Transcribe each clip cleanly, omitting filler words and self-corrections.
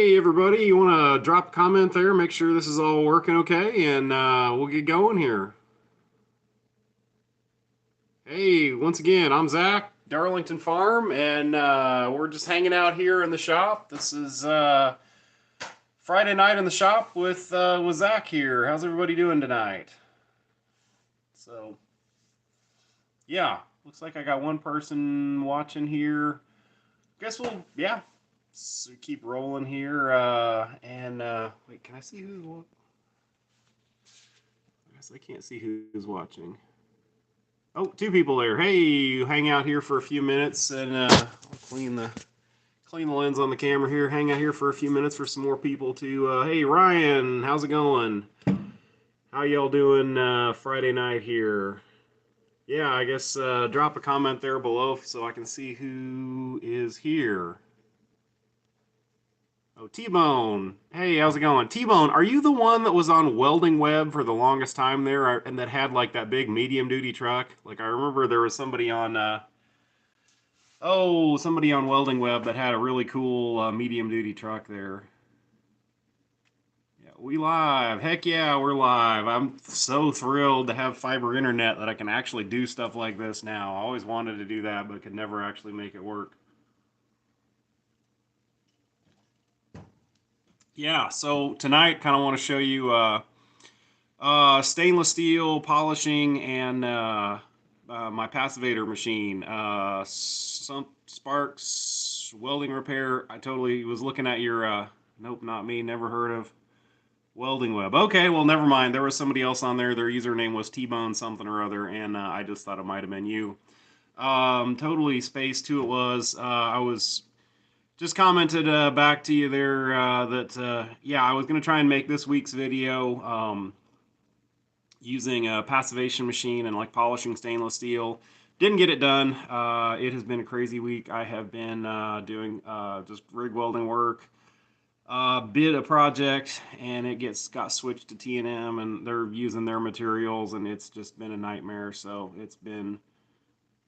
Hey everybody, you want to drop a comment there, make sure this is all working okay, and we'll get going here. Hey, once again, I'm Zach, Darlington Farm, and we're just hanging out here in the shop. This is Friday night in the shop with Zach here. How's everybody doing tonight? So, yeah, looks like I got one person watching here. Guess we'll, yeah, so keep rolling here. Wait, can I see who's watching? I guess I can't see who's watching. Oh, two people there. Hey, you hang out here for a few minutes, and I'll clean the lens on the camera here. Hang out here for a few minutes for some more people to. Hey, Ryan, how's it going? How y'all doing Friday night here? Yeah, I guess drop a comment there below so I can see who is here. Oh, T-Bone. Hey, how's it going? T-Bone, are you the one that was on Welding Web for the longest time there and that had like that big medium duty truck? Like I remember there was somebody on Welding Web that had a really cool medium duty truck there. Yeah, we live. Heck yeah, we're live. I'm so thrilled to have fiber internet that I can actually do stuff like this now. I always wanted to do that, but could never actually make it work. Yeah, so tonight kind of want to show you stainless steel polishing and my passivator machine. Some sparks welding repair. I totally was looking at your. Nope, not me. Never heard of Welding Web. Okay, well, never mind. There was somebody else on there. Their username was T-Bone something or other, and I just thought it might have been you. Totally spaced who it was. I was just commented back to you there that yeah, I was gonna try and make this week's video. Using a passivation machine and like polishing stainless steel. Didn't get it done. It has been a crazy week. I have been doing just rig welding work, bid a project, and got switched to T&M, and they're using their materials, and it's just been a nightmare. So it's been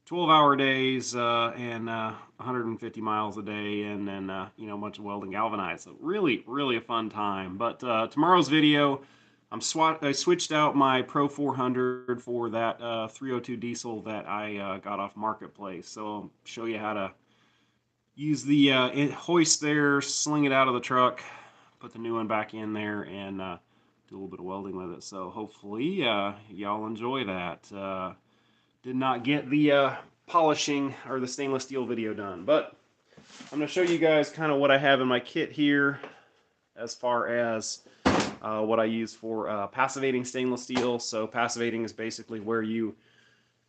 12-hour days and 150 miles a day, and then a bunch of welding galvanized. So really, really a fun time. But tomorrow's video, I switched out my Pro 400 for that 302 diesel that I got off Marketplace. So I'll show you how to use the hoist there, sling it out of the truck, put the new one back in there, and do a little bit of welding with it. So hopefully y'all enjoy that. Did not get the polishing or the stainless steel video done, but I'm going to show you guys kind of what I have in my kit here as far as what I use for passivating stainless steel. So passivating is basically where you,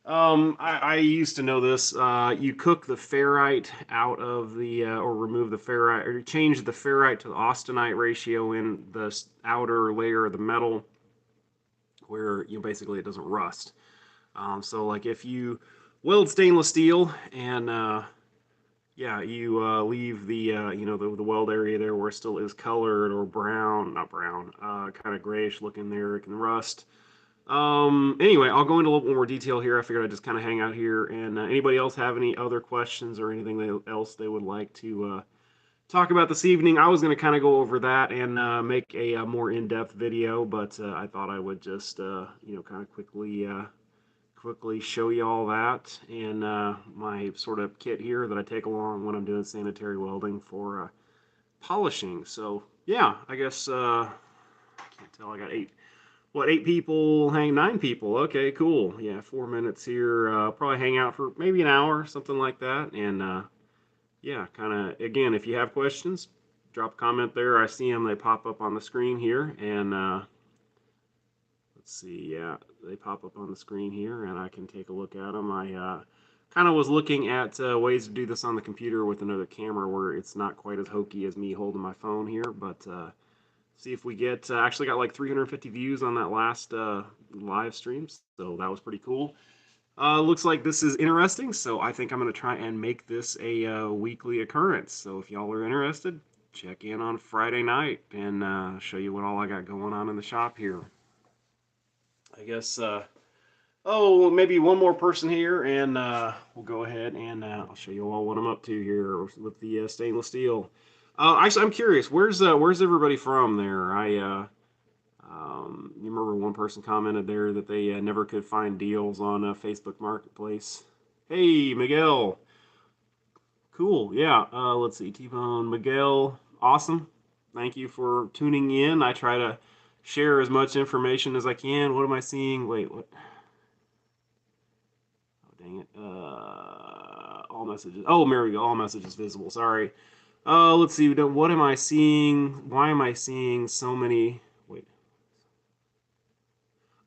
I used to know this, you cook the ferrite out of the, or remove the ferrite, or change the ferrite to the austenite ratio in the outer layer of the metal where basically it doesn't rust. So like if you weld stainless steel and yeah, you leave the the weld area there where it still is colored or brown, not brown, kind of grayish looking there. It can rust. Anyway, I'll go into a little more detail here. I figured I'd just kind of hang out here. And anybody else have any other questions or anything else they would like to talk about this evening? I was going to kind of go over that and make a more in-depth video, but I thought I would just kind of quickly show you all that and my sort of kit here that I take along when I'm doing sanitary welding for polishing. So yeah, I guess I can't tell. I got eight people, nine people. Okay, cool. Yeah, 4 minutes here. Probably hang out for maybe an hour, something like that. And yeah, kind of again, if you have questions, drop a comment there. I see them; they pop up on the screen here, and let's see, yeah, they pop up on the screen here, and I can take a look at them. I kind of was looking at ways to do this on the computer with another camera where it's not quite as hokey as me holding my phone here, but see if we get, actually got like 350 views on that last live stream, so that was pretty cool. Looks like this is interesting, so I think I'm going to try and make this a weekly occurrence. So if y'all are interested, check in on Friday night and show you what all I got going on in the shop here. I guess, oh, maybe one more person here, and we'll go ahead and I'll show you all what I'm up to here with the stainless steel. Actually, I'm curious. Where's everybody from there? You remember one person commented there that they never could find deals on Facebook Marketplace. Hey, Miguel. Cool. Yeah. Let's see. T-Bone, Miguel. Awesome. Thank you for tuning in. I try to share as much information as I can. What am I seeing? Wait, what? Oh, dang it. All messages. Oh, there we go. All messages visible. Sorry. Let's see. What am I seeing? Why am I seeing so many? Wait.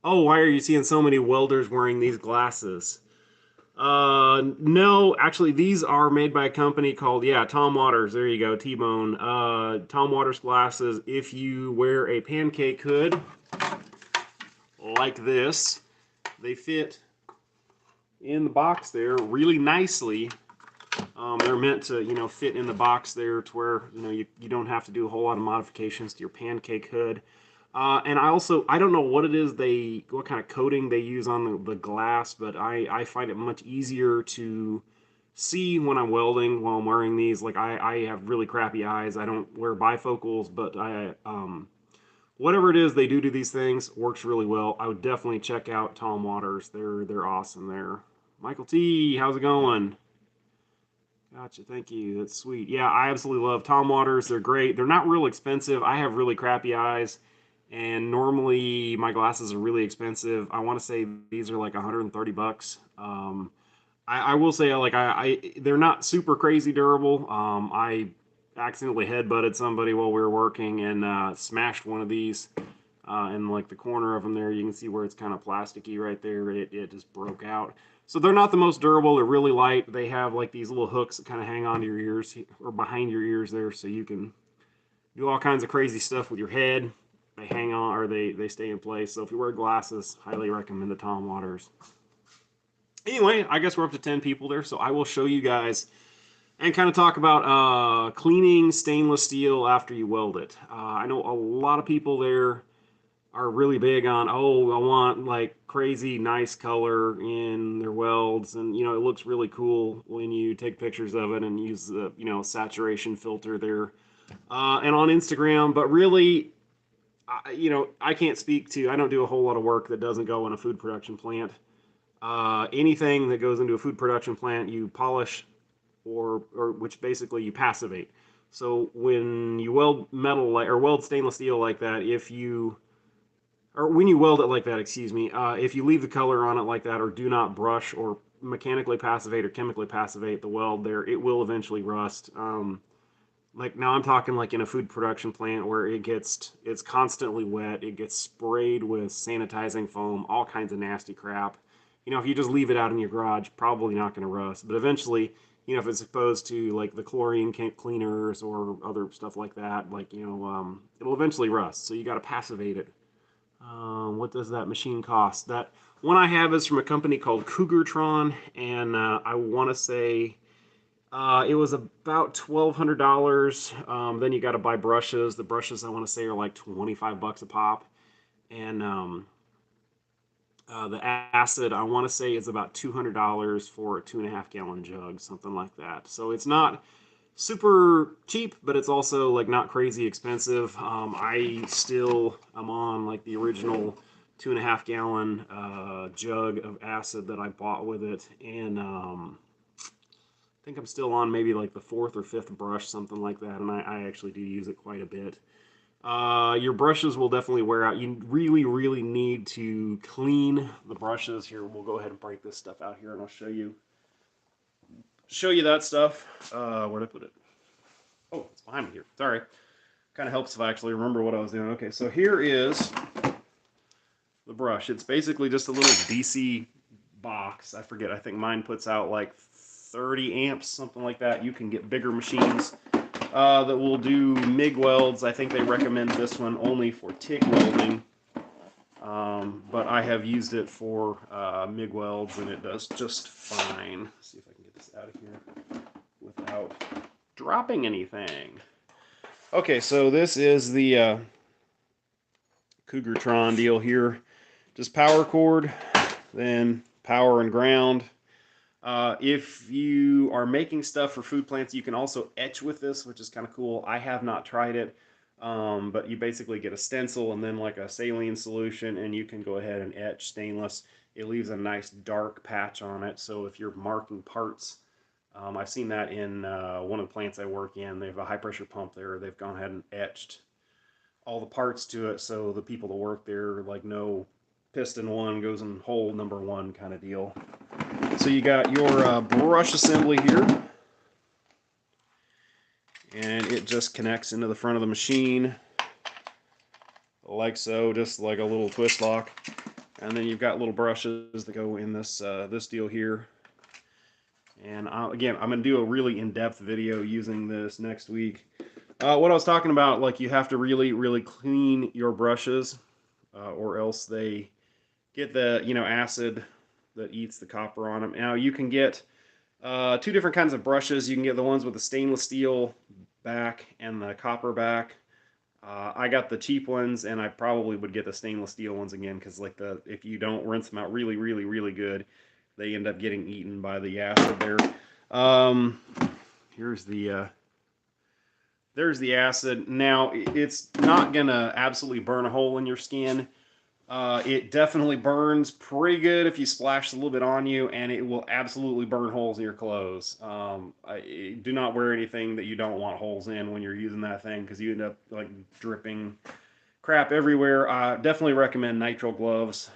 Oh, why are you seeing so many welders wearing these glasses? No, actually, these are made by a company called, yeah, Tom Waters. There you go, T-Bone. Tom Waters glasses. If you wear a pancake hood like this, they fit in the box there really nicely. They're meant to, fit in the box there to where, you don't have to do a whole lot of modifications to your pancake hood. And I don't know what it is what kind of coating they use on the glass, but I find it much easier to see when I'm welding while I'm wearing these. Like I have really crappy eyes. I don't wear bifocals, but whatever it is they do to these things works really well. I would definitely check out Tom Waters. They're awesome there. Michael T, how's it going? Gotcha, thank you. That's sweet. Yeah, I absolutely love Tom Waters. They're great. They're not real expensive. I have really crappy eyes, and normally my glasses are really expensive. I want to say these are like 130 bucks. I will say they're not super crazy durable. I accidentally headbutted somebody while we were working and smashed one of these in like the corner of them there. You can see where it's kind of plasticky right there. It just broke out. So they're not the most durable. They're really light. They have like these little hooks that kind of hang onto your ears or behind your ears there, so you can do all kinds of crazy stuff with your head. They hang on or they stay in place. So if you wear glasses, highly recommend the Tom Waters. Anyway, I guess we're up to 10 people there, so I will show you guys and kind of talk about cleaning stainless steel after you weld it. I know a lot of people there are really big on, oh, I want like crazy nice color in their welds, and it looks really cool when you take pictures of it and use the saturation filter there and on Instagram. But really, I can't speak to. I don't do a whole lot of work that doesn't go in a food production plant. Anything that goes into a food production plant, you polish or which basically you passivate. So when you weld metal or weld stainless steel like that, or when you weld it like that, excuse me, if you leave the color on it like that or do not brush or mechanically passivate or chemically passivate the weld there, it will eventually rust. Like now I'm talking like in a food production plant where it's constantly wet, it gets sprayed with sanitizing foam, all kinds of nasty crap. If you just leave it out in your garage, probably not going to rust. But eventually, if it's exposed to like the chlorine cleaners or other stuff like that, like it'll eventually rust. So you got to passivate it. What does that machine cost? That one I have is from a company called Cougartron, and I want to say it was about $1,200. Then you got to buy brushes. The brushes I want to say are like 25 bucks a pop, and the acid I want to say is about $200 for a 2.5 gallon jug, something like that. So it's not super cheap, but it's also like not crazy expensive. I still am on like the original 2.5 gallon jug of acid that I bought with it, and I think I'm still on maybe like the fourth or fifth brush, something like that, and I actually do use it quite a bit. Your brushes will definitely wear out. You really, really need to clean the brushes. Here, we'll go ahead and break this stuff out here, and I'll show you that stuff. Where'd I put it? Oh, it's behind me here. Sorry. Kind of helps if I actually remember what I was doing. Okay, so here is the brush. It's basically just a little DC box. I forget. I think mine puts out like 30 amps, something like that. You can get bigger machines that will do MIG welds. I think they recommend this one only for TIG welding. But I have used it for MIG welds, and it does just fine. Let's see if I can get this out of here without dropping anything. Okay, so this is the Cougartron deal here. Just power cord, then power and ground. If you are making stuff for food plants, you can also etch with this, which is kind of cool. I have not tried it, but you basically get a stencil and then like a saline solution, and you can go ahead and etch stainless. It leaves a nice dark patch on it, so if you're marking parts, I've seen that in one of the plants I work in. They have a high pressure pump there. They've gone ahead and etched all the parts to it, so the people that work there like know piston one goes in hole number one kind of deal. So you got your brush assembly here, and it just connects into the front of the machine like so, just like a little twist lock. And then you've got little brushes that go in this this deal here. And again, I'm going to do a really in-depth video using this next week. What I was talking about, like you have to really, really clean your brushes, or else they get the acid that eats the copper on them. Now you can get two different kinds of brushes. You can get the ones with the stainless steel back and the copper back. I got the cheap ones, and I probably would get the stainless steel ones again because like if you don't rinse them out really, really, really good, they end up getting eaten by the acid there. Here's the there's the acid. Now it's not gonna absolutely burn a hole in your skin. It definitely burns pretty good if you splash a little bit on you, and it will absolutely burn holes in your clothes. Do not wear anything that you don't want holes in when you're using that thing because you end up like dripping crap everywhere. Definitely recommend nitrile gloves.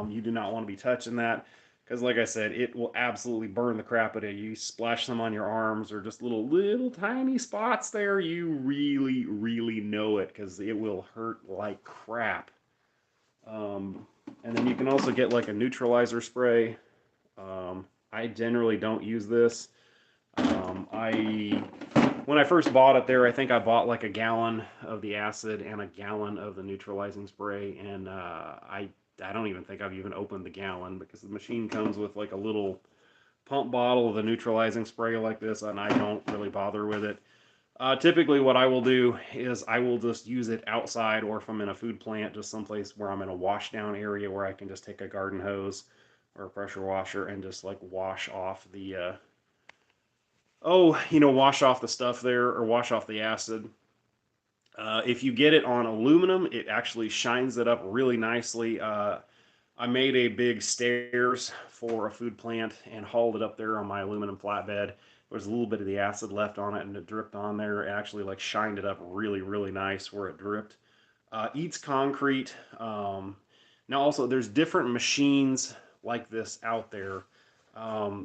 You do not want to be touching that because, like I said, it will absolutely burn the crap out of you. You splash them on your arms or just little tiny spots there, you really, really know it because it will hurt like crap. And then you can also get like a neutralizer spray. I generally don't use this. When I first bought it there, I think I bought like a gallon of the acid and a gallon of the neutralizing spray, and I don't even think I've even opened the gallon because the machine comes with like a little pump bottle of the neutralizing spray like this, and I don't really bother with it. Typically what I will do is I will just use it outside, or if I'm in a food plant, just someplace where I'm in a wash down area where I can just take a garden hose or a pressure washer and just like wash off the wash off the stuff there or wash off the acid. If you get it on aluminum, it actually shines it up really nicely. I made a big stairs for a food plant and hauled it up there on my aluminum flatbed. There was a little bit of the acid left on it, and it dripped on there. It actually like shined it up really, really nice where it dripped. Eats concrete. Now also there's different machines like this out there.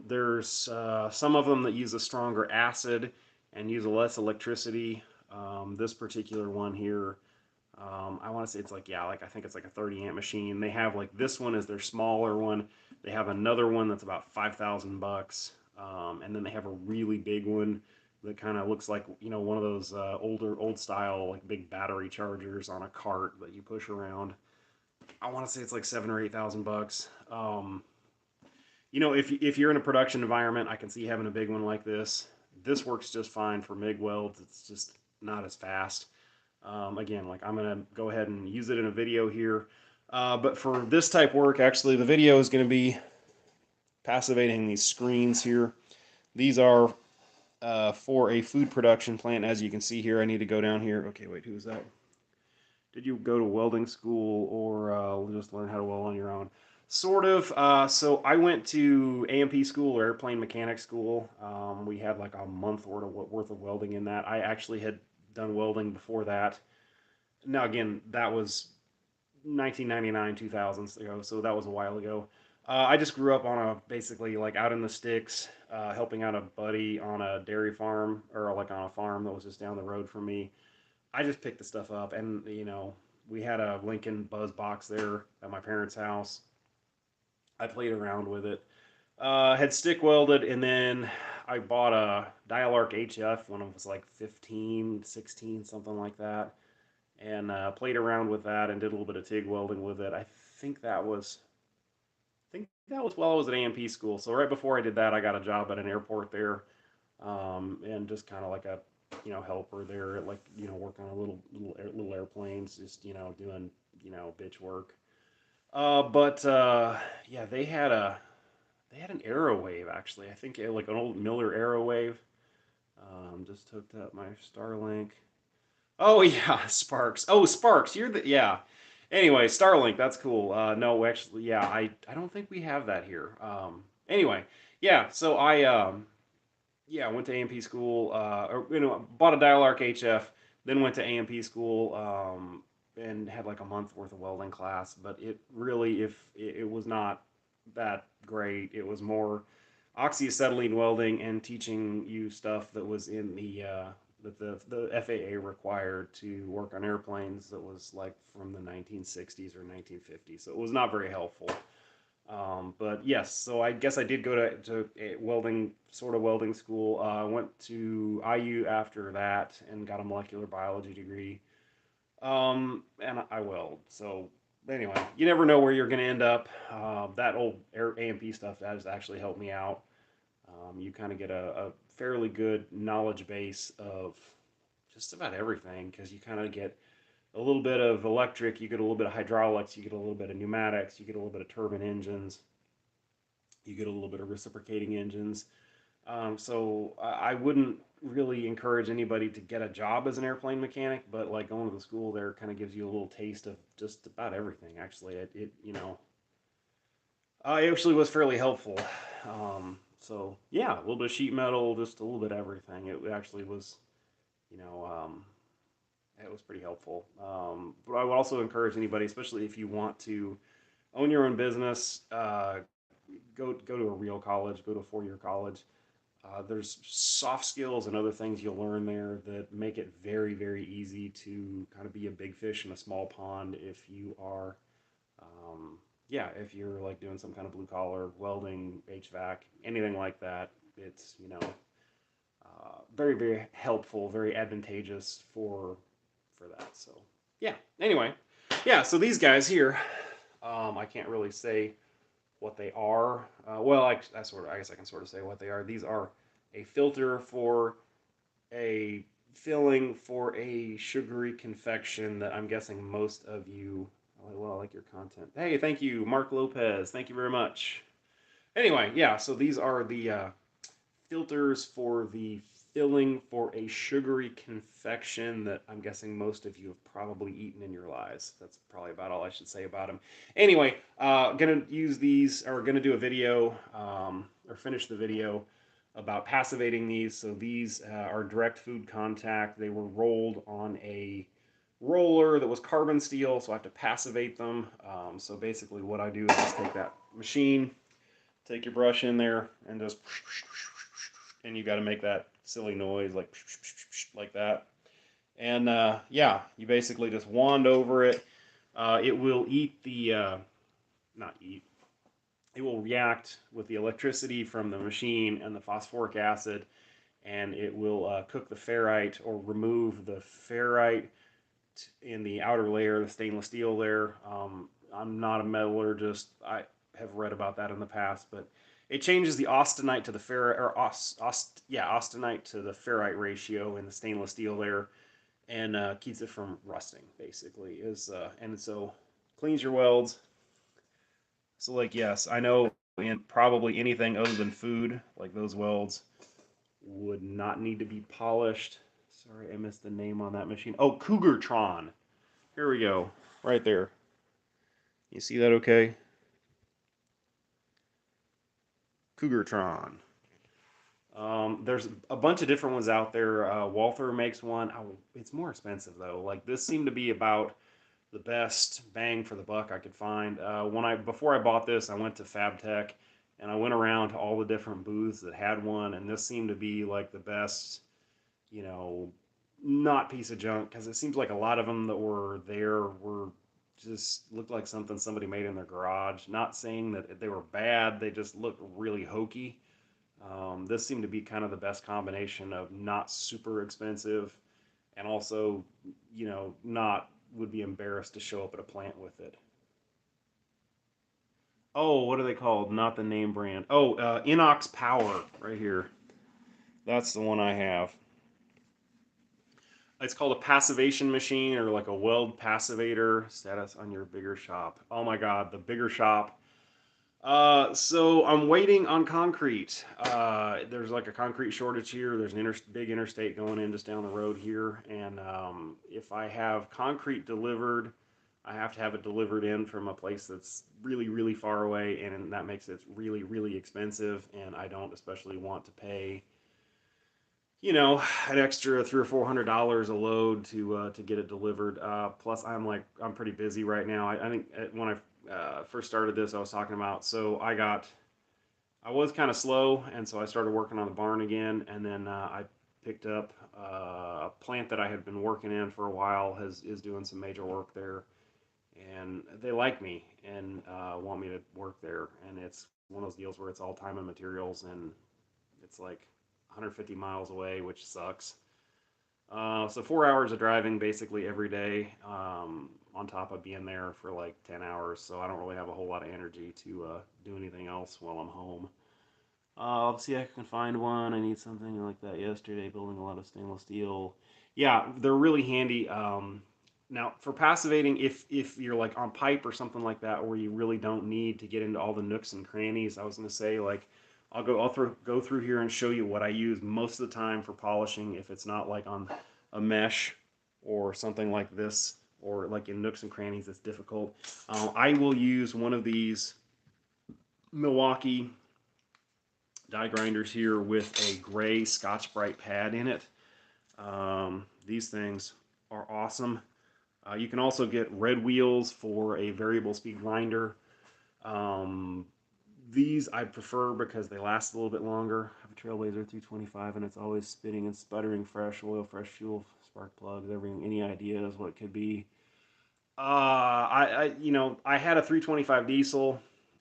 There's some of them that use a stronger acid and use less electricity. This particular one here, I want to say it's like, yeah, like I think it's like a 30 amp machine. They have like this one is their smaller one. They have another one that's about $5,000. And then they have a really big one that kind of looks like, one of those old style, like big battery chargers on a cart that you push around. I want to say it's like $7,000 or $8,000. If you're in a production environment, I can see having a big one like this. This works just fine for MIG welds. It's just not as fast. Again, like I'm going to go ahead and use it in a video here. But for this type work, actually, the video is going to be passivating these screens here. These are for a food production plant. As you can see here, I need to go down here. Okay, wait, who's that? Did you go to welding school or just learn how to weld on your own? Sort of. So I went to AMP school, or airplane mechanic school. We had like a month worth of welding in that. I actually had done welding before that. Now again, that was 1999, 2000s ago, so that was a while ago. I just grew up on basically like out in the sticks, helping out a buddy on a dairy farm, or like on a farm that was just down the road from me. I just picked the stuff up, and we had a Lincoln Buzz box there at my parents' house. I played around with it. Had stick welded, and then I bought a Dial Arc HF when I was like 15, 16, something like that, and played around with that and did a little bit of TIG welding with it. I think that was while I was at AMP school. So right before I did that, I got a job at an airport there, and just kind of like a helper there, like working on little airplanes, just doing bitch work. But yeah, they had They had an Aerowave actually. I think like an old Miller Aerowave. Just hooked up my Starlink. Oh yeah, Sparks. Oh Sparks, you're the yeah. Anyway, Starlink, that's cool. No, actually, yeah, I don't think we have that here. Anyway, yeah. So I went to AMP school. Or bought a Dial Arc HF, then went to AMP school. And had like a month worth of welding class, but it really, if it was not that great, it was more oxyacetylene welding and teaching you stuff that was in that the FAA required to work on airplanes that was like from the 1960s or 1950s. So it was not very helpful. But yes, so I guess I did go to a welding, sort of welding school. Went to IU after that and got a molecular biology degree. And I weld. So anyway, you never know where you're going to end up. That old AMP stuff that has actually helped me out. You kind of get a fairly good knowledge base of just about everything because you kind of get a little bit of electric, you get a little bit of hydraulics, you get a little bit of pneumatics, you get a little bit of turbine engines, you get a little bit of reciprocating engines. So I wouldn't really encourage anybody to get a job as an airplane mechanic, but like going to the school there kind of gives you a little taste of just about everything. Actually, it actually was fairly helpful. So yeah, a little bit of sheet metal, just a little bit of everything. It actually was, you know, it was pretty helpful. But I would also encourage anybody, especially if you want to own your own business, go to a real college, go to a 4-year college. There's soft skills and other things you'll learn there that make it very, very easy to kind of be a big fish in a small pond if you are, if you're like doing some kind of blue collar welding, HVAC, anything like that. It's very, very helpful, very advantageous for that. So yeah. Anyway, yeah. So these guys here, I can't really say what they are. Well, I guess I can sort of say what they are. These are a filter for a filling for a sugary confection that I'm guessing most of you. Well, I like your content. Hey, thank you, Mark Lopez. Thank you very much. Anyway, yeah. So these are the filters for the filling for a sugary confection that I'm guessing most of you have probably eaten in your lives. That's probably about all I should say about them. Anyway, gonna use these, or gonna do a video, or finish the video about passivating these. So these are direct food contact. They were rolled on a roller that was carbon steel, so I have to passivate them. So basically what I do is just take that machine, take your brush in there, and just and you got to make that silly noise like that. And yeah, you basically just wand over it. It will eat the not eat. It will react with the electricity from the machine and the phosphoric acid, and it will cook the ferrite or remove the ferrite in the outer layer, the stainless steel there. I'm not a metallurgist. I have read about that in the past, but it changes the austenite to the ferrite, or austenite to the ferrite ratio in the stainless steel there, and keeps it from rusting. Basically, and so cleans your welds. So like yes, I know in probably anything other than food, like those welds would not need to be polished. Sorry, I missed the name on that machine. Oh, Cougartron. Here we go. Right there. You see that okay? Cougartron. There's a bunch of different ones out there. Walther makes one. Oh, it's more expensive though. Like this seemed to be about the best bang for the buck I could find. Before I bought this, I went to FabTech and I went around to all the different booths that had one, and this seemed to be like the best, you know, not piece of junk, because it seems like a lot of them that were there were just looked like something somebody made in their garage. Not saying that they were bad, they just looked really hokey. This seemed to be kind of the best combination of not super expensive and also, not would be embarrassed to show up at a plant with it. Oh, what are they called? Not the name brand. Oh, Inox Power right here. That's the one I have. It's called a passivation machine, or like a weld passivator. Status on your bigger shop. Oh my God, the bigger shop. So I'm waiting on concrete. There's like a concrete shortage here. There's an big interstate going in just down the road here, and if I have concrete delivered, I have to have it delivered in from a place that's really, really far away, and that makes it really, really expensive. And I don't especially want to pay, an extra $300 or $400 a load to get it delivered. Plus, I'm pretty busy right now. I think when I first started this, I was talking about I was kind of slow, and so I started working on the barn again, and then I picked up a plant that I had been working in for a while is doing some major work there, and they like me and want me to work there, and it's one of those deals where it's all time and materials, and it's like 150 miles away, which sucks. So 4 hours of driving basically every day, on top of being there for like 10 hours. So I don't really have a whole lot of energy to do anything else while I'm home. I'll see if I can find one. I need something like that yesterday, building a lot of stainless steel. Yeah, they're really handy. Now, for passivating, if you're like on pipe or something like that, where you really don't need to get into all the nooks and crannies, I was gonna say like go through here and show you what I use most of the time for polishing. If it's not like on a mesh or something like this, or like in nooks and crannies, it's difficult. I will use one of these Milwaukee die grinders here with a gray Scotch-Brite pad in it. These things are awesome. You can also get red wheels for a variable speed grinder. Um, these I prefer because they last a little bit longer. I have a Trailblazer 325 and it's always spinning and sputtering fresh oil, fresh fuel, spark plugs, everything. Any ideas what it could be? I had a 325 diesel.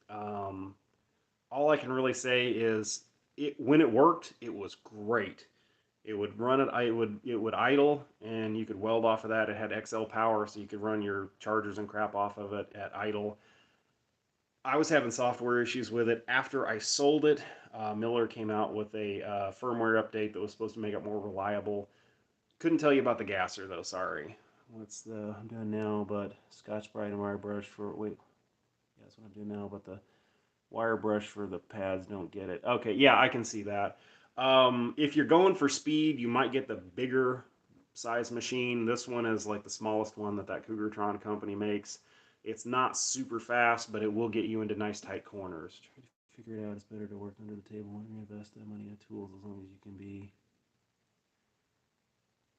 Um, all I can really say is when it worked, it was great. It would run it. It would idle, and you could weld off of that. It had XL power, so you could run your chargers and crap off of it at idle. I was having software issues with it. After I sold it, Miller came out with a firmware update that was supposed to make it more reliable. Couldn't tell you about the gasser though. Sorry. What's the I'm doing now? But Scotch Brite and wire brush for wait. Yeah, that's what I'm doing now. But the wire brush for the pads don't get it. Okay, yeah, I can see that. If you're going for speed, you might get the bigger size machine. This one is like the smallest one that Cougartron company makes. It's not super fast, but it will get you into nice tight corners. Try to figure it out. It's better to work under the table and reinvest that money in tools as long as you can be.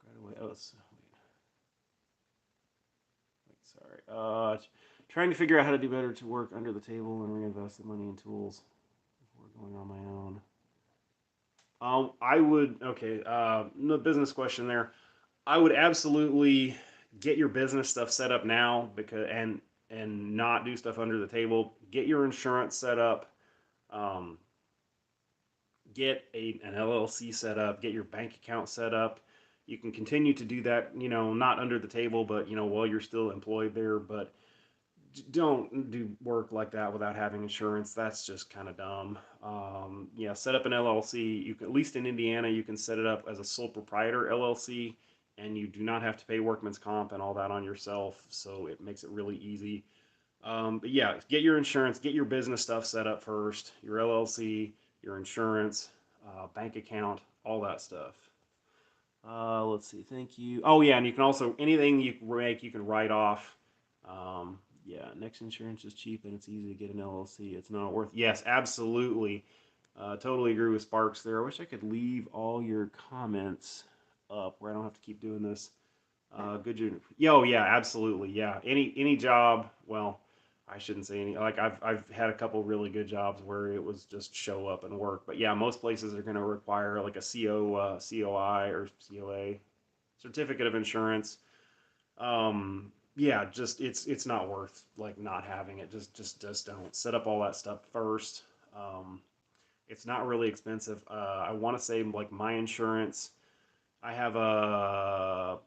Right away. Oh, sorry. Trying to figure out how to do better to work under the table and reinvest the money in tools before going on my own. I would okay. No business question there. I would absolutely get your business stuff set up now because and not do stuff under the table. Get your insurance set up. Um, get an LLC set up. Get your bank account set up. You can continue to do that. Not under the table, but while you're still employed there. But don't do work like that without having insurance. That's just kind of dumb. Yeah, set up an LLC. You can, at least in Indiana, you can set it up as a sole proprietor LLC, and you do not have to pay workman's comp and all that on yourself. So it makes it really easy. But yeah, get your insurance, get your business stuff set up first. Your LLC, your insurance, bank account, all that stuff. Let's see. Thank you. Oh yeah, and you can also anything you make, you can write off. Yeah, Next Insurance is cheap and it's easy to get an LLC. It's not worth. Yes, absolutely. Totally agree with Sparks there. I wish I could leave all your comments up where I don't have to keep doing this. Good. Yo, yeah, absolutely. Yeah, any job. Well, I shouldn't say any. Like I've had a couple really good jobs where it was just show up and work. But yeah, most places are going to require like a COI or COA certificate of insurance. Yeah, just it's not worth like not having it. Just don't set up all that stuff first. Um, it's not really expensive. I want to say like my insurance. I have a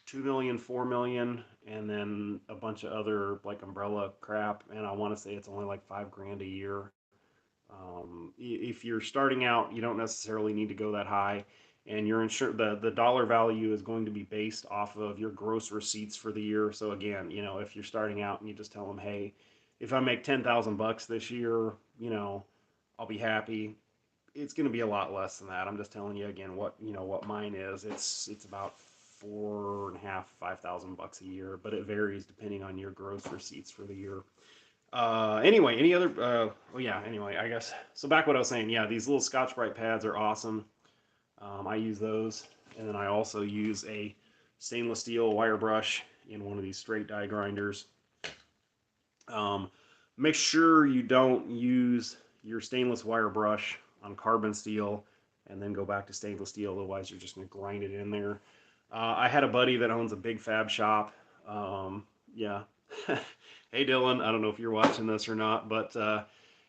2 million, 4 million, and then a bunch of other like umbrella crap. And I want to say it's only like 5 grand a year. If you're starting out, you don't necessarily need to go that high, and your the dollar value is going to be based off of your gross receipts for the year. So again, if you're starting out and you just tell them, hey, if I make 10,000 bucks this year, I'll be happy. It's going to be a lot less than that. I'm just telling you again what mine is. It's about 4.5, 5,000 bucks a year, but it varies depending on your gross receipts for the year. Anyway, any other? Yeah. Anyway, I guess so. Back what I was saying. Yeah, these little Scotch-Brite pads are awesome. I use those, and then I also use a stainless steel wire brush in one of these straight die grinders. Um, Make sure you don't use your stainless wire brush on carbon steel and then go back to stainless steel. Otherwise, you're just going to grind it in there. I had a buddy that owns a big fab shop. Yeah. Hey, Dylan. I don't know if you're watching this or not, but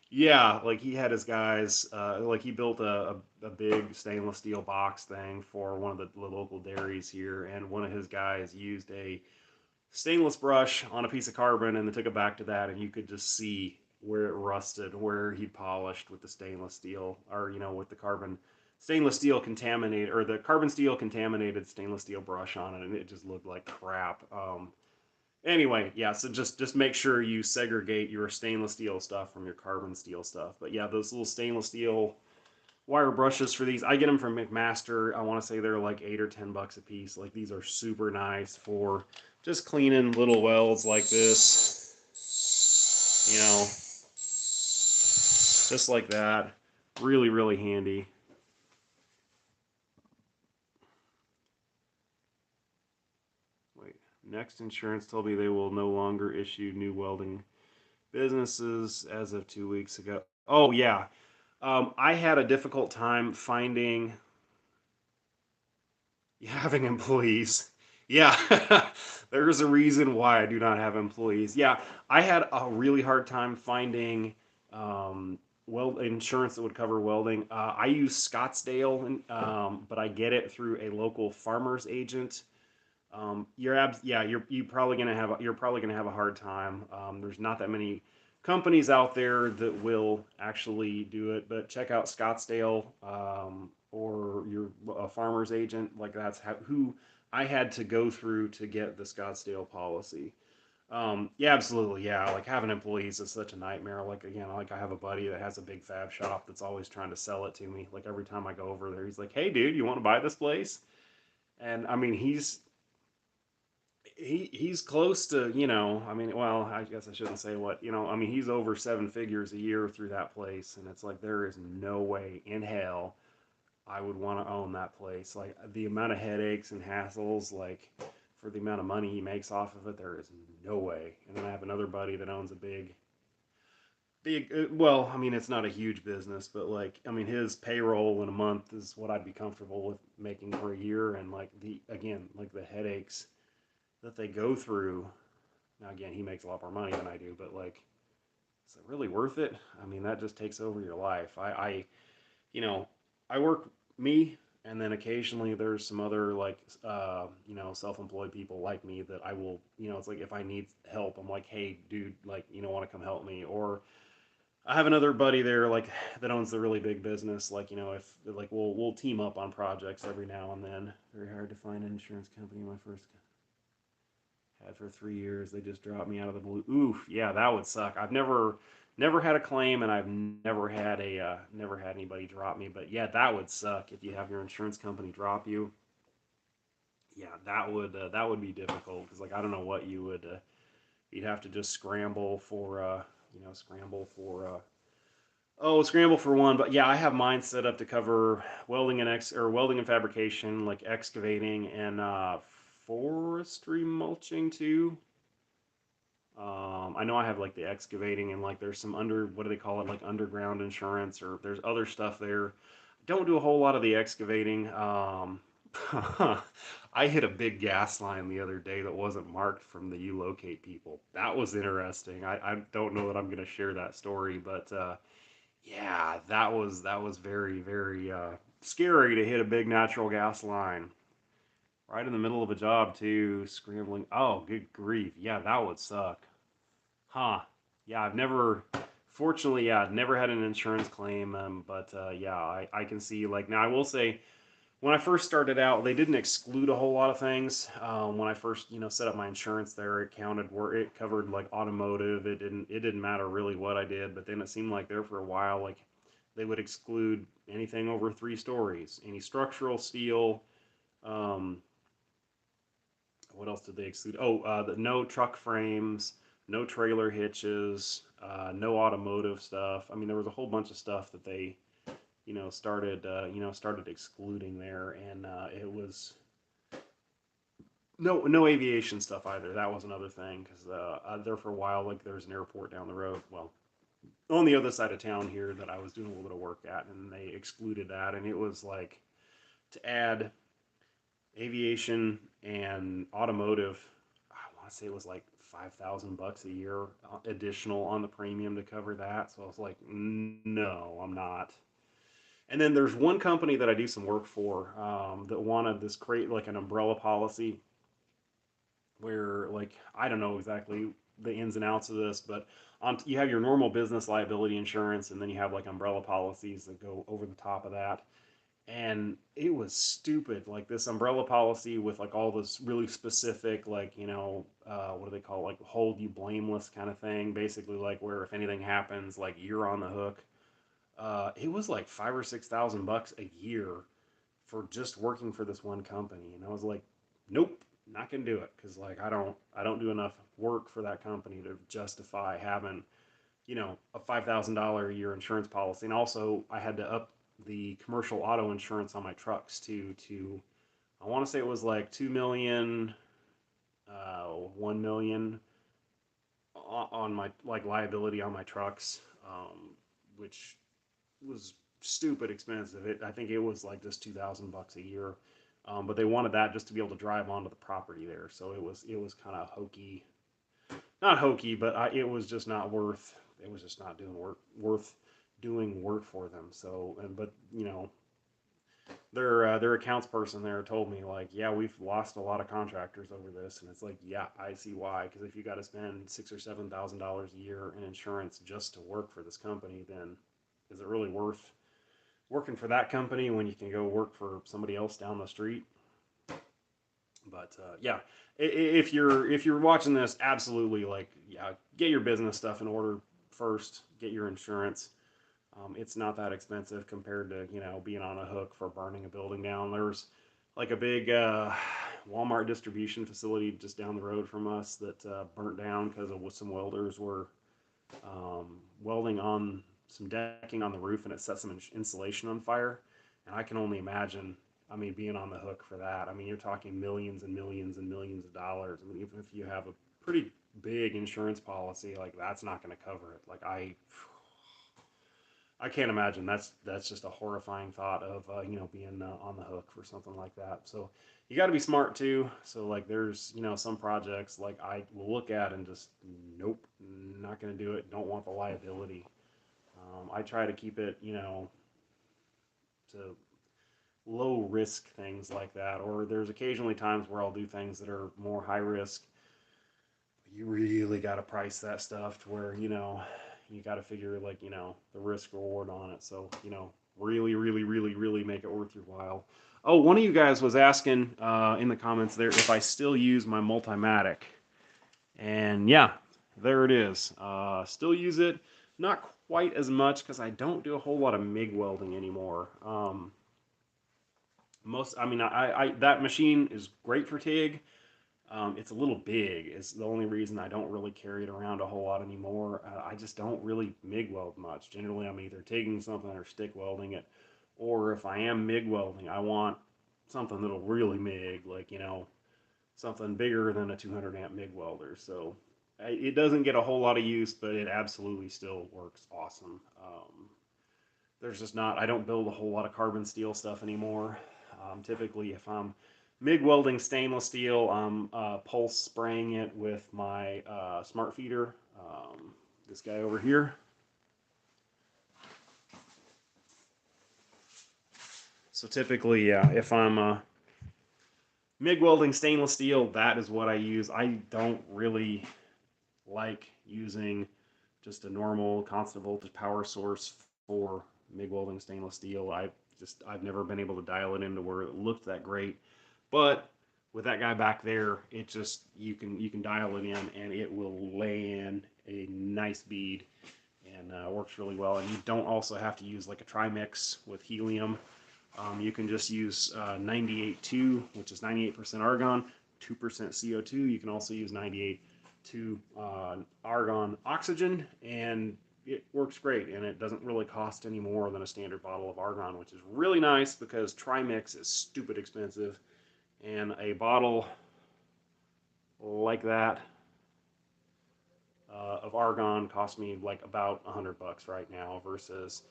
yeah, like he had his guys, like he built a big stainless steel box thing for one of the local dairies here, and one of his guys used a stainless brush on a piece of carbon and then took it back to that, and you could just see where it rusted, where he polished with the stainless steel, or with the carbon stainless steel contaminated, or the carbon steel contaminated stainless steel brush on it, and it just looked like crap. Anyway, yeah, so just make sure you segregate your stainless steel stuff from your carbon steel stuff. But yeah, those little stainless steel wire brushes for these, I get them from McMaster. I want to say they're like 8 or 10 bucks a piece. Like these are super nice for just cleaning little welds like this, you know, just like that. Really, really handy. Wait, Next Insurance told me they will no longer issue new welding businesses as of 2 weeks ago. Oh yeah, I had a difficult time finding having employees. Yeah, there's a reason why I do not have employees. Yeah, I had a really hard time finding insurance that would cover welding. I use Scottsdale, but I get it through a local farmer's agent. You're probably gonna have a hard time. There's not that many companies out there that will actually do it, but check out Scottsdale, or your a farmer's agent. Like that's who I had to go through to get the Scottsdale policy. Yeah, absolutely. Yeah, like having employees is such a nightmare. Like again, like I have a buddy that has a big fab shop that's always trying to sell it to me. Like every time I go over there, he's like, "Hey, dude, you want to buy this place?" And I mean, he's close to, I mean, well, I guess I shouldn't say what, I mean, he's over 7 figures a year through that place, and it's like there is no way in hell I would want to own that place. Like the amount of headaches and hassles, like for the amount of money he makes off of it, there is no way. And then I have another buddy that owns a well, I mean, it's not a huge business, but like, I mean, his payroll in a month is what I'd be comfortable with making for a year, and like again, like the headaches that they go through. Now, again, he makes a lot more money than I do, but like, is it really worth it? I mean, that just takes over your life. You know, I work me, and then occasionally there's some other like, self-employed people like me that I will, it's like if I need help, I'm like, hey, dude, like, want to come help me? Or I have another buddy there, like, that owns the really big business. Like, if like we'll team up on projects every now and then. Very hard to find an insurance company. My first had for 3 years. They just dropped me out of the blue. Oof, yeah, that would suck. I've never had a claim, and I've never had anybody drop me. But yeah, that would suck if you have your insurance company drop you. Yeah, that would be difficult because like I don't know what you'd have to just scramble for scramble for one. But yeah, I have mine set up to cover welding and fabrication, like excavating and forestry mulching too. I know I have like the excavating and like there's some what do they call it, like underground insurance, or there's other stuff there. Don't do a whole lot of the excavating. I hit a big gas line the other day that wasn't marked from the U locate people. That was interesting. I don't know that I'm going to share that story, but yeah, that was very, very scary to hit a big natural gas line right in the middle of a job too, scrambling. Oh, good grief. Yeah, that would suck. Huh. Yeah, fortunately, yeah, I've never had an insurance claim. But yeah, I can see, like, now I will say, when I first started out, they didn't exclude a whole lot of things. When I first, set up my insurance there, it counted where it covered like automotive. It didn't matter really what I did, but then it seemed like there for a while, like they would exclude anything over 3 stories, any structural steel. Um, what else did they exclude? Oh, no truck frames, no trailer hitches, no automotive stuff. I mean, there was a whole bunch of stuff that they started excluding there, and it was no aviation stuff either. That was another thing because there for a while, like there's an airport down the road. Well, on the other side of town here that I was doing a little bit of work at, and they excluded that, and it was like to add aviation and automotive. I want to say it was like $5,000 a year additional on the premium to cover that. So I was like, no, I'm not. And then there's one company that I do some work for that wanted this create like an umbrella policy where like I don't know exactly the ins and outs of this, but you have your normal business liability insurance, and then you have like umbrella policies that go over the top of that. And it was stupid, like this umbrella policy with like all this really specific, like what do they call it? Like hold you blameless kind of thing, basically like where if anything happens, like you're on the hook. It was like 5 or 6 thousand bucks a year for just working for this one company, and I was like, nope, not gonna do it because like I don't do enough work for that company to justify having a $5,000 a year insurance policy, and also I had to up the commercial auto insurance on my trucks too to I want to say it was like 2 million, 1 million on my like liability on my trucks, which was stupid expensive. I think it was like just $2,000 a year, but they wanted that just to be able to drive onto the property there. So it was kind of hokey, not hokey, but it was just not worth. It was just not doing worth doing work for them. So but their accounts person there told me like, yeah, we've lost a lot of contractors over this, and it's like, yeah, I see why. Because if you got to spend $6,000 or $7,000 a year in insurance just to work for this company, then is it really worth working for that company when you can go work for somebody else down the street? But yeah, if you're watching this, absolutely, like, yeah, get your business stuff in order first. Get your insurance. It's not that expensive compared to being on a hook for burning a building down. There's like a big Walmart distribution facility just down the road from us that burnt down because of what some welders were welding on some decking on the roof, and it set some insulation on fire. And I can only imagine, I mean, being on the hook for that. I mean, you're talking millions and millions and millions of dollars. I mean, even if you have a pretty big insurance policy, like that's not going to cover it. Like I can't imagine. That's just a horrifying thought of being on the hook for something like that. So you got to be smart too. So like there's some projects like I will look at and just nope, not going to do it. Don't want the liability. I try to keep it to low risk things like that. Or there's occasionally times where I'll do things that are more high risk. You really got to price that stuff to where you got to figure like the risk reward on it. So really, really, really, really make it worth your while. Oh, one of you guys was asking in the comments there if I still use my Multimatic, and yeah, there it is. Still use it, not quite as much because I don't do a whole lot of MIG welding anymore. I mean, that machine is great for TIG. It's a little big. Is the only reason I don't really carry it around a whole lot anymore. I just don't really MIG weld much. Generally, I'm either TIGging something or stick welding it, or if I am MIG welding, I want something that'll really MIG, like something bigger than a 200 amp MIG welder. So it doesn't get a whole lot of use, but it absolutely still works awesome. There's just not. I don't build a whole lot of carbon steel stuff anymore. Typically, if I'm MIG welding stainless steel, I'm pulse spraying it with my smart feeder. This guy over here. So typically, yeah, if I'm MIG welding stainless steel, that is what I use. I don't really like using just a normal constant voltage power source for MIG welding stainless steel. just I've never been able to dial it into where it looked that great. But with that guy back there, it just you can dial it in and it will lay in a nice bead and works really well. And you don't also have to use like a trimix with helium. You can just use 98.2, which is 98% argon, 2% CO2. You can also use 98.2 argon oxygen, and it works great. And it doesn't really cost any more than a standard bottle of argon, which is really nice because trimix is stupid expensive. And a bottle like that of argon cost me like about $100 right now, versus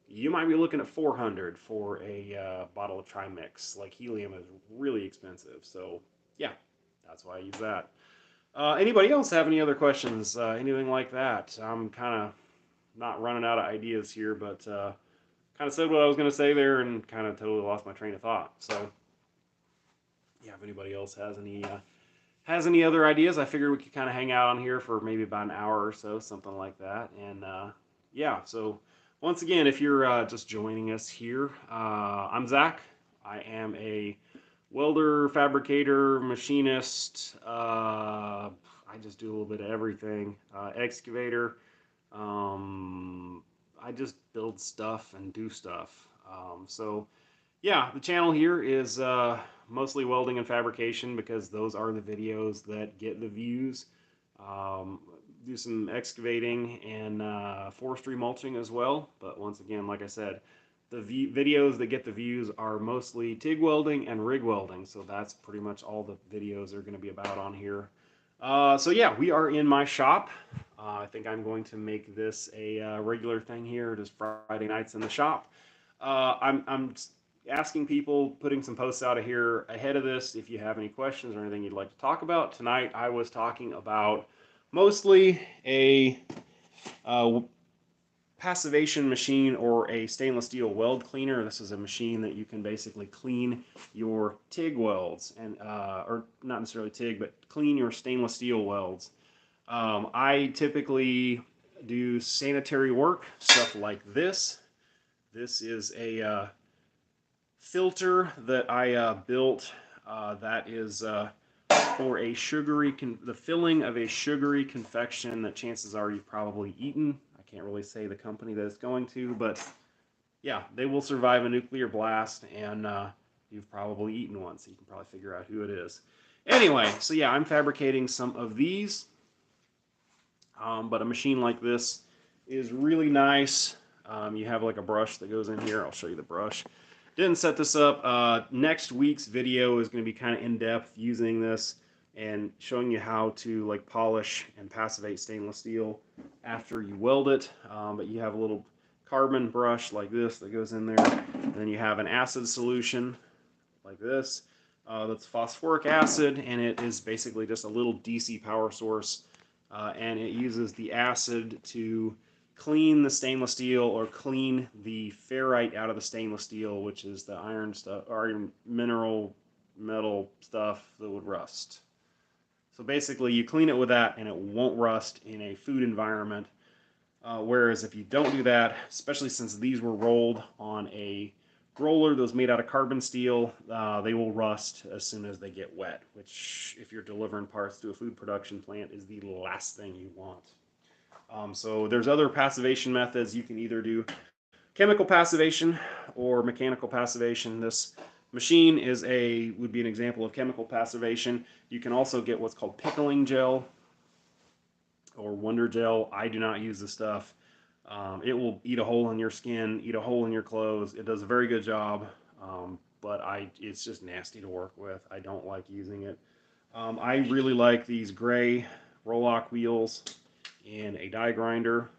you might be looking at 400 for a bottle of trimix. Like helium is really expensive, so yeah, that's why I use that. Anybody else have any other questions? Anything like that? I'm kind of not running out of ideas here, but kind of said what I was going to say there and kind of totally lost my train of thought. So yeah, if anybody else has any other ideas, I figured we could kind of hang out on here for maybe about an hour or so, something like that. And yeah, so once again, if you're just joining us here, I'm Zach. I am a welder, fabricator, machinist. I just do a little bit of everything. Excavator. I just build stuff and do stuff. So yeah, the channel here is mostly welding and fabrication because those are the videos that get the views. Do some excavating and forestry mulching as well. But once again, like I said, the videos that get the views are mostly TIG welding and rig welding. So that's pretty much all the videos are going to be about on here. So yeah, we are in my shop. I think I'm going to make this a regular thing here, just Friday nights in the shop. I'm asking people, putting some posts out of here ahead of this, if you have any questions or anything you'd like to talk about. Tonight I was talking about mostly a passivation machine or a stainless steel weld cleaner. This is a machine that you can basically clean your TIG welds, and or not necessarily TIG, but clean your stainless steel welds. I typically do sanitary work, stuff like this. This is a filter that I built that is for a sugary, the filling of a sugary confection that chances are you've probably eaten. I can't really say the company that it's going to, but yeah, they will survive a nuclear blast, and you've probably eaten one, so you can probably figure out who it is. Anyway, so yeah, I'm fabricating some of these, but a machine like this is really nice. You have like a brush that goes in here. I'll show you the brush. Didn't set this up. Next week's video is going to be kind of in-depth using this and showing you how to like polish and passivate stainless steel after you weld it. But you have a little carbon brush like this that goes in there. And then you have an acid solution like this. That's phosphoric acid, and it is basically just a little DC power source. And it uses the acid to clean the stainless steel or clean the ferrite out of the stainless steel, which is the iron stuff, iron mineral metal stuff that would rust. So basically you clean it with that and it won't rust in a food environment. Whereas if you don't do that, especially since these were rolled on a roller that was made out of carbon steel, they will rust as soon as they get wet, which if you're delivering parts to a food production plant is the last thing you want. So there's other passivation methods. You can either do chemical passivation or mechanical passivation. This machine would be an example of chemical passivation. You can also get what's called pickling gel or Wonder Gel. I do not use this stuff. It will eat a hole in your skin, eat a hole in your clothes. It does a very good job, but it's just nasty to work with. I don't like using it. I really like these gray roll-lock wheels and a die grinder.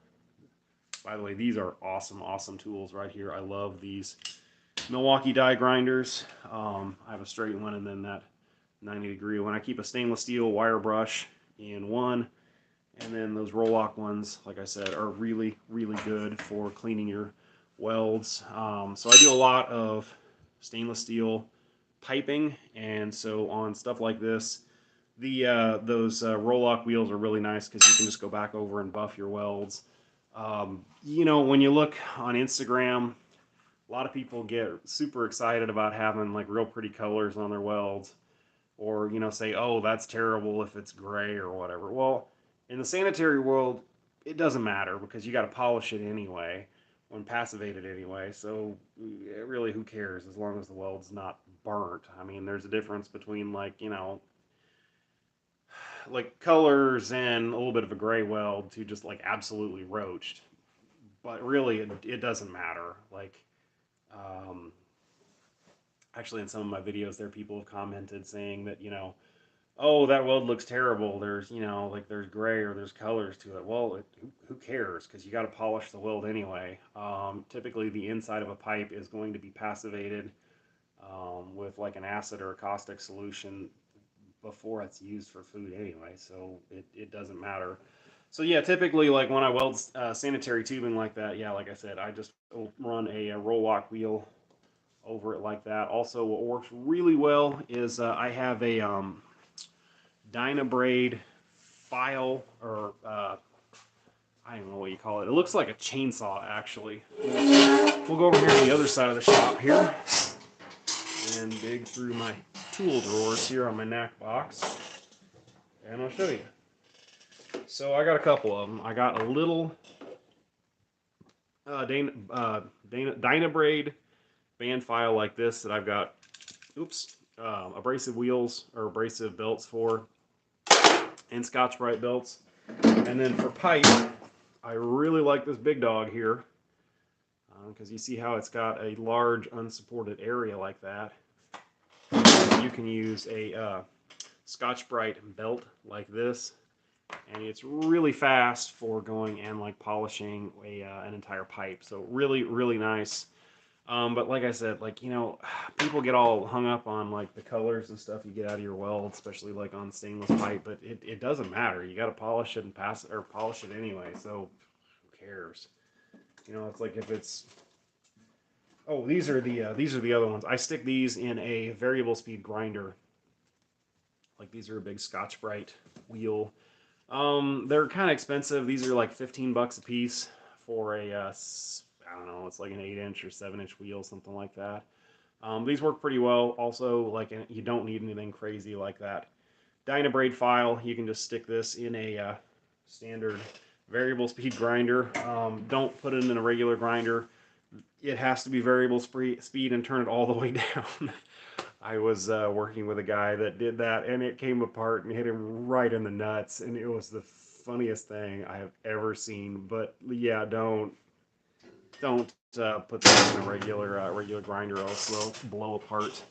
By the way, these are awesome, awesome tools right here. I love these Milwaukee die grinders. I have a straight one and then that 90-degree one. I keep a stainless steel wire brush in one, and then those roll-lock ones, like I said, are really, really good for cleaning your welds. So I do a lot of stainless steel piping, and so on stuff like this, those roll-lock wheels are really nice because you can just go back over and buff your welds. You know, when you look on Instagram, A lot of people get super excited about having like real pretty colors on their welds, or say, oh, that's terrible if it's gray or whatever. Well, in the sanitary world, it doesn't matter because you got to polish it anyway, when passivated anyway. So really, who cares as long as the weld's not burnt? I mean, there's a difference between like like colors and a little bit of a gray weld to just like absolutely roached. But really, it doesn't matter. Like, um, actually, in some of my videos, there people have commented saying that oh, that weld looks terrible. There's like there's gray or there's colors to it. Well, who cares? Because you got to polish the weld anyway. Typically, the inside of a pipe is going to be passivated with like an acid or a caustic solution before it's used for food anyway, so it doesn't matter. So yeah, typically like when I weld sanitary tubing like that, yeah, like I said, I just run a roll lock wheel over it like that. Also, what works really well is I have a Dynabraid file, or I don't know what you call it. It looks like a chainsaw actually. We'll go over here to the other side of the shop here and dig through my tool drawers here on my knack box, and I'll show you. So I got a couple of them. I got a little Dynabraid band file like this that I've got, abrasive wheels or abrasive belts for, and Scotch-Brite belts. And then for pipe, I really like this big dog here because you see how it's got a large unsupported area like that. You can use a Scotch-Brite belt like this, and it's really fast for going and like polishing an entire pipe. So really, really nice. But like I said, like people get all hung up on like the colors and stuff you get out of your weld, especially like on stainless pipe. But it doesn't matter. You got to polish it and pass it or polish it anyway. So who cares? It's like if it's these are the other ones. I stick these in a variable speed grinder. Like these are a big Scotch-Brite wheel. They're kind of expensive. These are like 15 bucks a piece for a, I don't know, it's like an 8-inch or 7-inch wheel, something like that. These work pretty well. Also, like you don't need anything crazy like that. Dynabraid file, you can just stick this in a standard variable speed grinder. Don't put it in a regular grinder. It has to be variable speed and turn it all the way down. I was working with a guy that did that, and it came apart and hit him right in the nuts, and it was the funniest thing I have ever seen. But yeah, don't put that in a regular grinder, else they'll blow apart.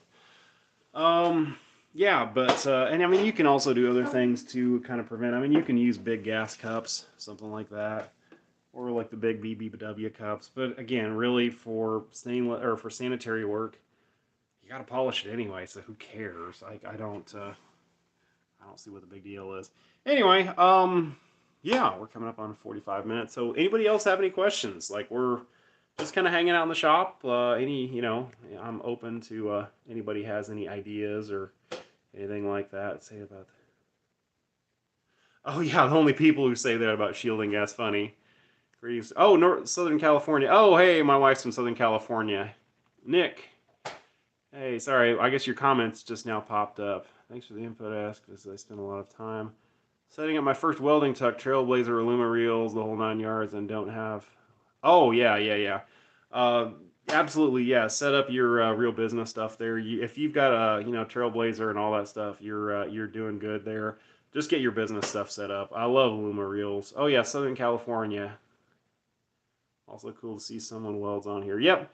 Yeah, but and I mean you can also do other things to kind of prevent. I mean you can use big gas cups, something like that, or like the big BBW cups. But again, really for stainless or for sanitary work, you got to polish it anyway. So who cares? I don't see what the big deal is. Anyway, yeah, we're coming up on 45 minutes. So anybody else have any questions? Like we're just kind of hanging out in the shop. I'm open to anybody has any ideas or anything like that. Say about that. Oh yeah, the only people who say that about shielding gas funny. Greetings. Oh, Southern California. Oh, hey, my wife's from Southern California. Nick. Hey, sorry. I guess your comments just now popped up. Thanks for the input, Ask, because I spent a lot of time setting up my first welding tuck, Trailblazer, Illuma reels, the whole 9 yards, and don't have. Oh yeah, yeah, yeah. Absolutely, yeah. Set up your real business stuff there. If you've got a Trailblazer and all that stuff, you're doing good there. Just get your business stuff set up. I love Illuma reels. Oh yeah, Southern California. Also cool to see someone welds on here. Yep.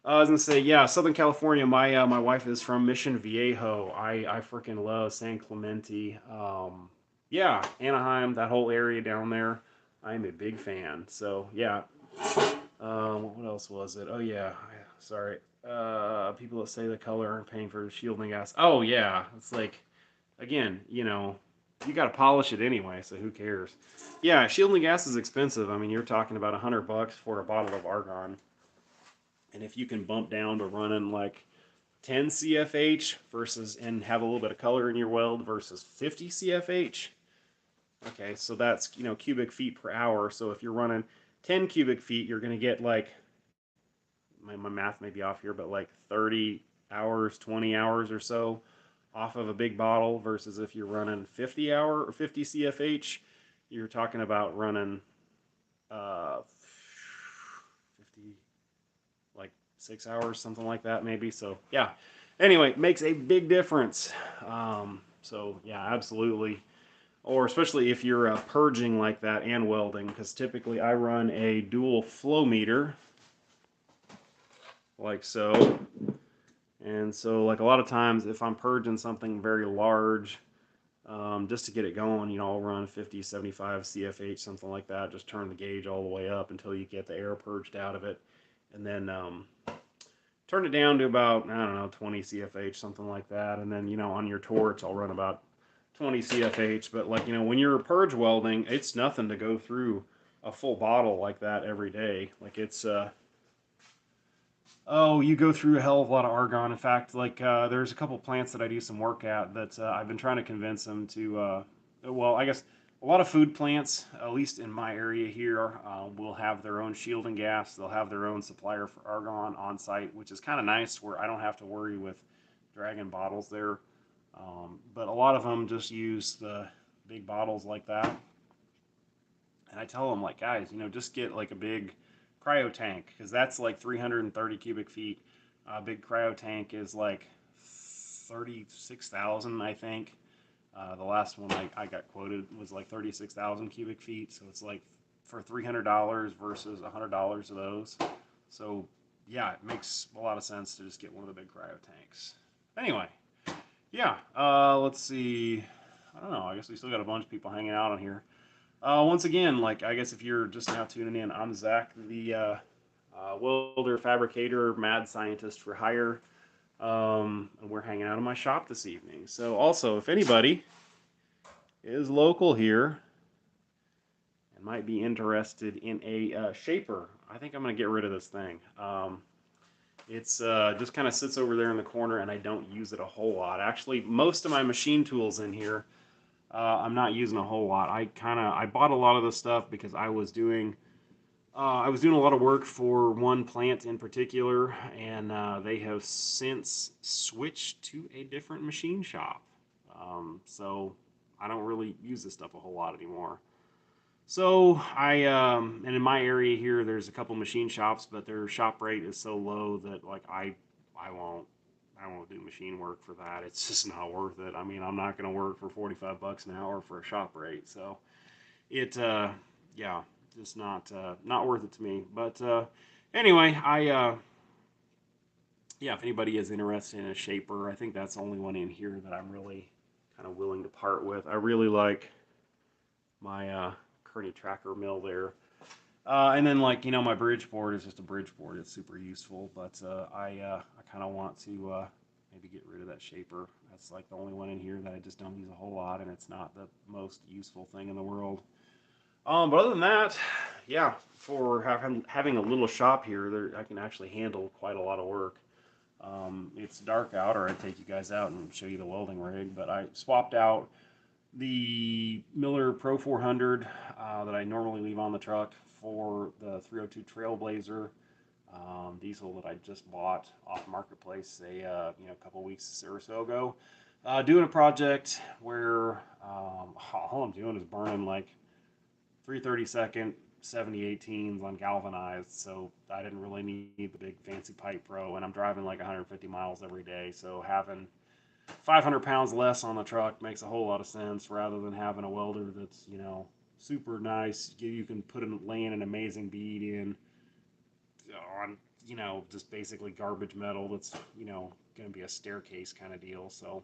I was gonna say, yeah, Southern California. My wife is from Mission Viejo. I freaking love San Clemente. Yeah, Anaheim, that whole area down there. I'm a big fan. So yeah. What else was it? Oh yeah, sorry. People that say the color aren't paying for shielding gas. Oh yeah, it's like, again, you got to polish it anyway, so who cares? Yeah, shielding gas is expensive. I mean, you're talking about $100 for a bottle of argon. And if you can bump down to running like 10 CFH versus and have a little bit of color in your weld versus 50 CFH, okay, so that's cubic feet per hour. So if you're running 10 cubic feet, you're going to get like my math may be off here, but like 30 hours, 20 hours or so off of a big bottle versus if you're running 50 hour or 50 CFH, you're talking about running 50, like 6 hours, something like that, maybe. So, yeah. Anyway, makes a big difference. So, yeah, absolutely. Or especially if you're purging like that and welding, because typically I run a dual flow meter, like so. And so, like a lot of times, if I'm purging something very large, just to get it going, I'll run 50, 75 CFH, something like that. Just turn the gauge all the way up until you get the air purged out of it. And then turn it down to about, I don't know, 20 CFH, something like that. And then, on your torch, I'll run about 20 CFH. But, like, when you're purge welding, it's nothing to go through a full bottle like that every day. Like, it's, oh, you go through a hell of a lot of argon. In fact, like, there's a couple plants that I do some work at that I've been trying to convince them to, well, I guess a lot of food plants, at least in my area here, will have their own shielding gas. They'll have their own supplier for argon on site, which is kind of nice where I don't have to worry with dragging bottles there. But a lot of them just use the big bottles like that. And I tell them, like, guys, just get like a big cryo tank because that's like 330 cubic feet. A big cryo tank is like 36,000, I think. The last one I got quoted was like 36,000 cubic feet. So it's like for $300 versus $100 of those. So yeah, it makes a lot of sense to just get one of the big cryo tanks. Anyway, yeah, let's see. I don't know. I guess we still got a bunch of people hanging out on here. Once again, like, I guess if you're just now tuning in, I'm Zach, the welder, fabricator, mad scientist for hire, and we're hanging out in my shop this evening. So also, if anybody is local here and might be interested in a shaper, I think I'm going to get rid of this thing. It's just kind of sits over there in the corner, and I don't use it a whole lot. Actually, most of my machine tools in here, I'm not using a whole lot. I bought a lot of this stuff because I was doing a lot of work for one plant in particular, and they have since switched to a different machine shop. So I don't really use this stuff a whole lot anymore. So and in my area here, there's a couple machine shops, but their shop rate is so low that like I won't do machine work for that. It's just not worth it. I mean, I'm not going to work for 45 bucks an hour for a shop rate. So it, yeah, just not worth it to me. But anyway, yeah, if anybody is interested in a shaper, I think that's the only one in here that I'm really kind of willing to part with. I really like my Kearney tracker mill there. And then, like, my bridge board is just a bridge board. It's super useful, but I kind of want to maybe get rid of that shaper. That's like the only one in here that I just don't use a whole lot, and it's not the most useful thing in the world. But other than that, yeah, for having a little shop here, I can actually handle quite a lot of work. It's dark out, or I'd take you guys out and show you the welding rig, but I swapped out the Miller Pro 400 that I normally leave on the truck for the 302 Trailblazer diesel that I just bought off Marketplace a couple weeks or so ago. Doing a project where all I'm doing is burning like 332nd 7018s on galvanized, so I didn't really need the big fancy pipe pro, and I'm driving like 150 miles every day, so having 500 pounds less on the truck makes a whole lot of sense rather than having a welder that's, super nice. You can put laying an amazing bead in on, just basically garbage metal that's, going to be a staircase kind of deal. So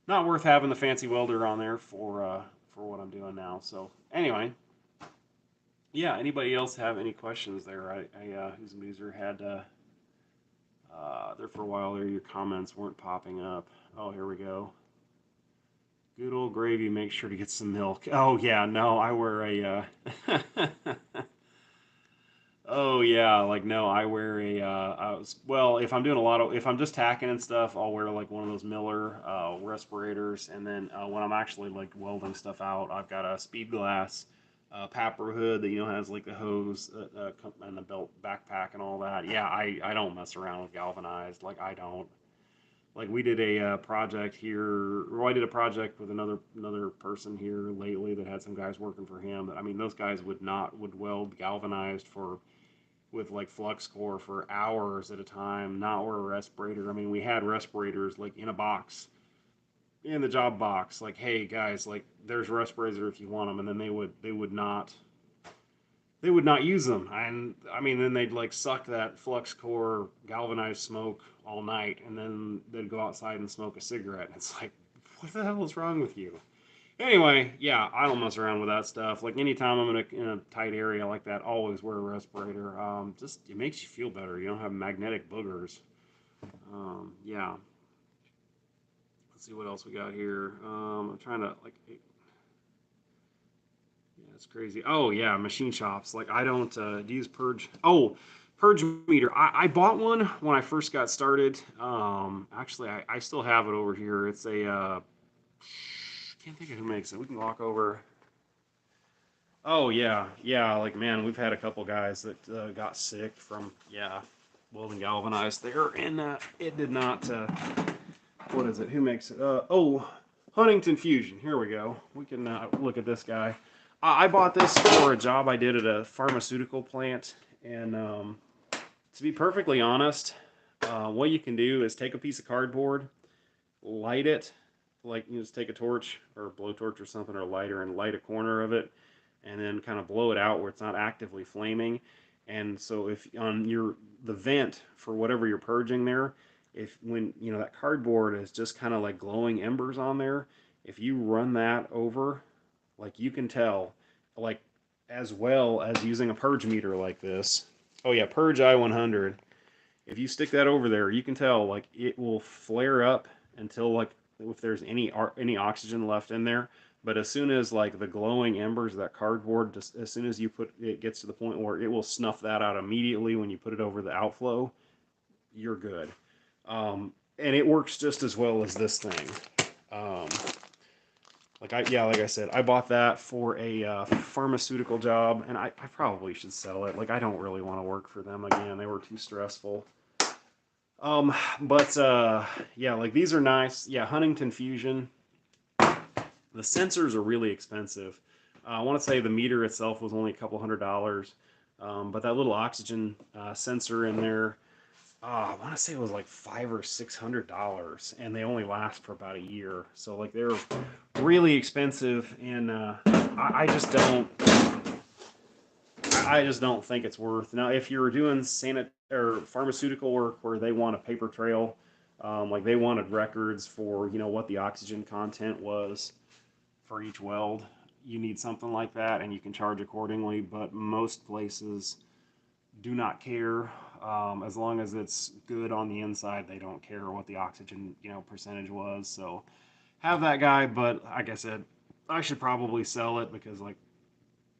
not worth having the fancy welder on there for what I'm doing now. So anyway, yeah, anybody else have any questions there? Who's Muser had there for a while there. Your comments weren't popping up. Oh, here we go. Good old gravy. Make sure to get some milk. Oh yeah, no, I wear a. Oh yeah, like no, I wear a. Well, if I'm doing if I'm just tacking and stuff, I'll wear like one of those Miller respirators, and then when I'm actually like welding stuff out, I've got a speed glass Papper hood that has like the hose and the belt backpack and all that. Yeah, I don't mess around with galvanized. Like I don't. Like we did a project here. Well, I did a project with another person here lately that had some guys working for him. But I mean, those guys would weld galvanized for with like flux core for hours at a time, not wear a respirator. I mean, we had respirators like in a box, in the job box. Like, hey guys, like there's respirators if you want them, and then they would not use them. And I mean, then they'd like suck that flux core galvanized smoke all night, and then they'd go outside and smoke a cigarette. And it's like, what the hell is wrong with you? Anyway, yeah, I don't mess around with that stuff. Like anytime I'm in a tight area like that, always wear a respirator. Just it makes you feel better. You don't have magnetic boogers. Yeah. Let's see what else we got here. I'm trying to like. Yeah, it's crazy. Oh yeah, machine shops. Like I don't use Purge. Oh, Purge meter. I bought one when I first got started. Actually, I still have it over here. It's a can't think of who makes it. We can walk over. Oh yeah, yeah. Like man, we've had a couple guys that got sick from welding galvanized there, and it did not. What is it? Who makes it? Oh, Huntington Fusion. Here we go. We can look at this guy. I bought this for a job I did at a pharmaceutical plant, and to be perfectly honest, what you can do is take a piece of cardboard, light it, like you just take a torch or a blowtorch or something or a lighter and light a corner of it, and then kind of blow it out where it's not actively flaming. And so if on the vent for whatever you're purging there, if when that cardboard is just kind of like glowing embers on there, if you run that over, like you can tell, like as well as using a purge meter like this. Oh yeah, Purge I100. If you stick that over there, you can tell like it will flare up until like if there's any oxygen left in there. But as soon as like the glowing embers of that cardboard, just as soon as you put it gets to the point where it will snuff that out immediately when you put it over the outflow, you're good. And it works just as well as this thing. Um, like I said, I bought that for a pharmaceutical job, and I probably should sell it. Like I don't really want to work for them again. They were too stressful. But yeah, like these are nice. Yeah, Huntington Fusion. The sensors are really expensive. I want to say the meter itself was only a couple $100, but that little oxygen sensor in there, I want to say it was like $500 or $600, and they only last for about a year. So like they're really expensive, and I just don't. I just don't think it's worth. Now, if you're doing or pharmaceutical work where they want a paper trail, like they wanted records for what the oxygen content was for each weld, you need something like that, and you can charge accordingly. But most places do not care. As long as it's good on the inside, they don't care what the oxygen percentage was. So have that guy, but like I said, I should probably sell it because like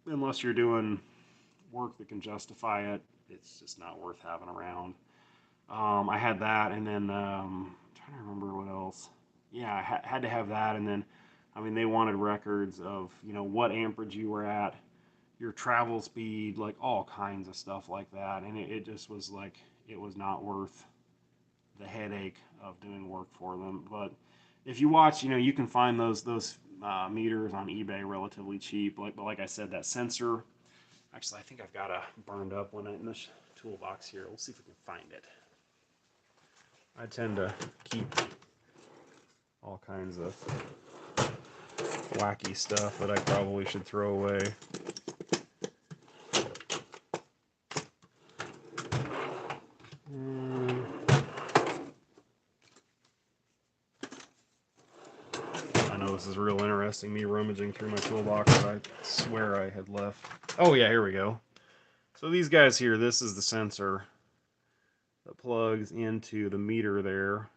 unless you're doing work that can justify it, it's just not worth having around. I had that, and then I'm trying to remember what else. Yeah, I had to have that, and then I mean they wanted records of what amperage you were at, your travel speed, like all kinds of stuff like that, and it just was like it was not worth the headache of doing work for them. But if you watch, you can find those meters on eBay relatively cheap. But like I said, that sensor. Actually, I think I've got a burned up one in this toolbox here. We'll see if we can find it. I tend to keep all kinds of wacky stuff that I probably should throw away. I know this is real interesting, me rummaging through my toolbox that I swear I had left. Oh yeah, here we go. So these guys here, this is the sensor that plugs into the meter there.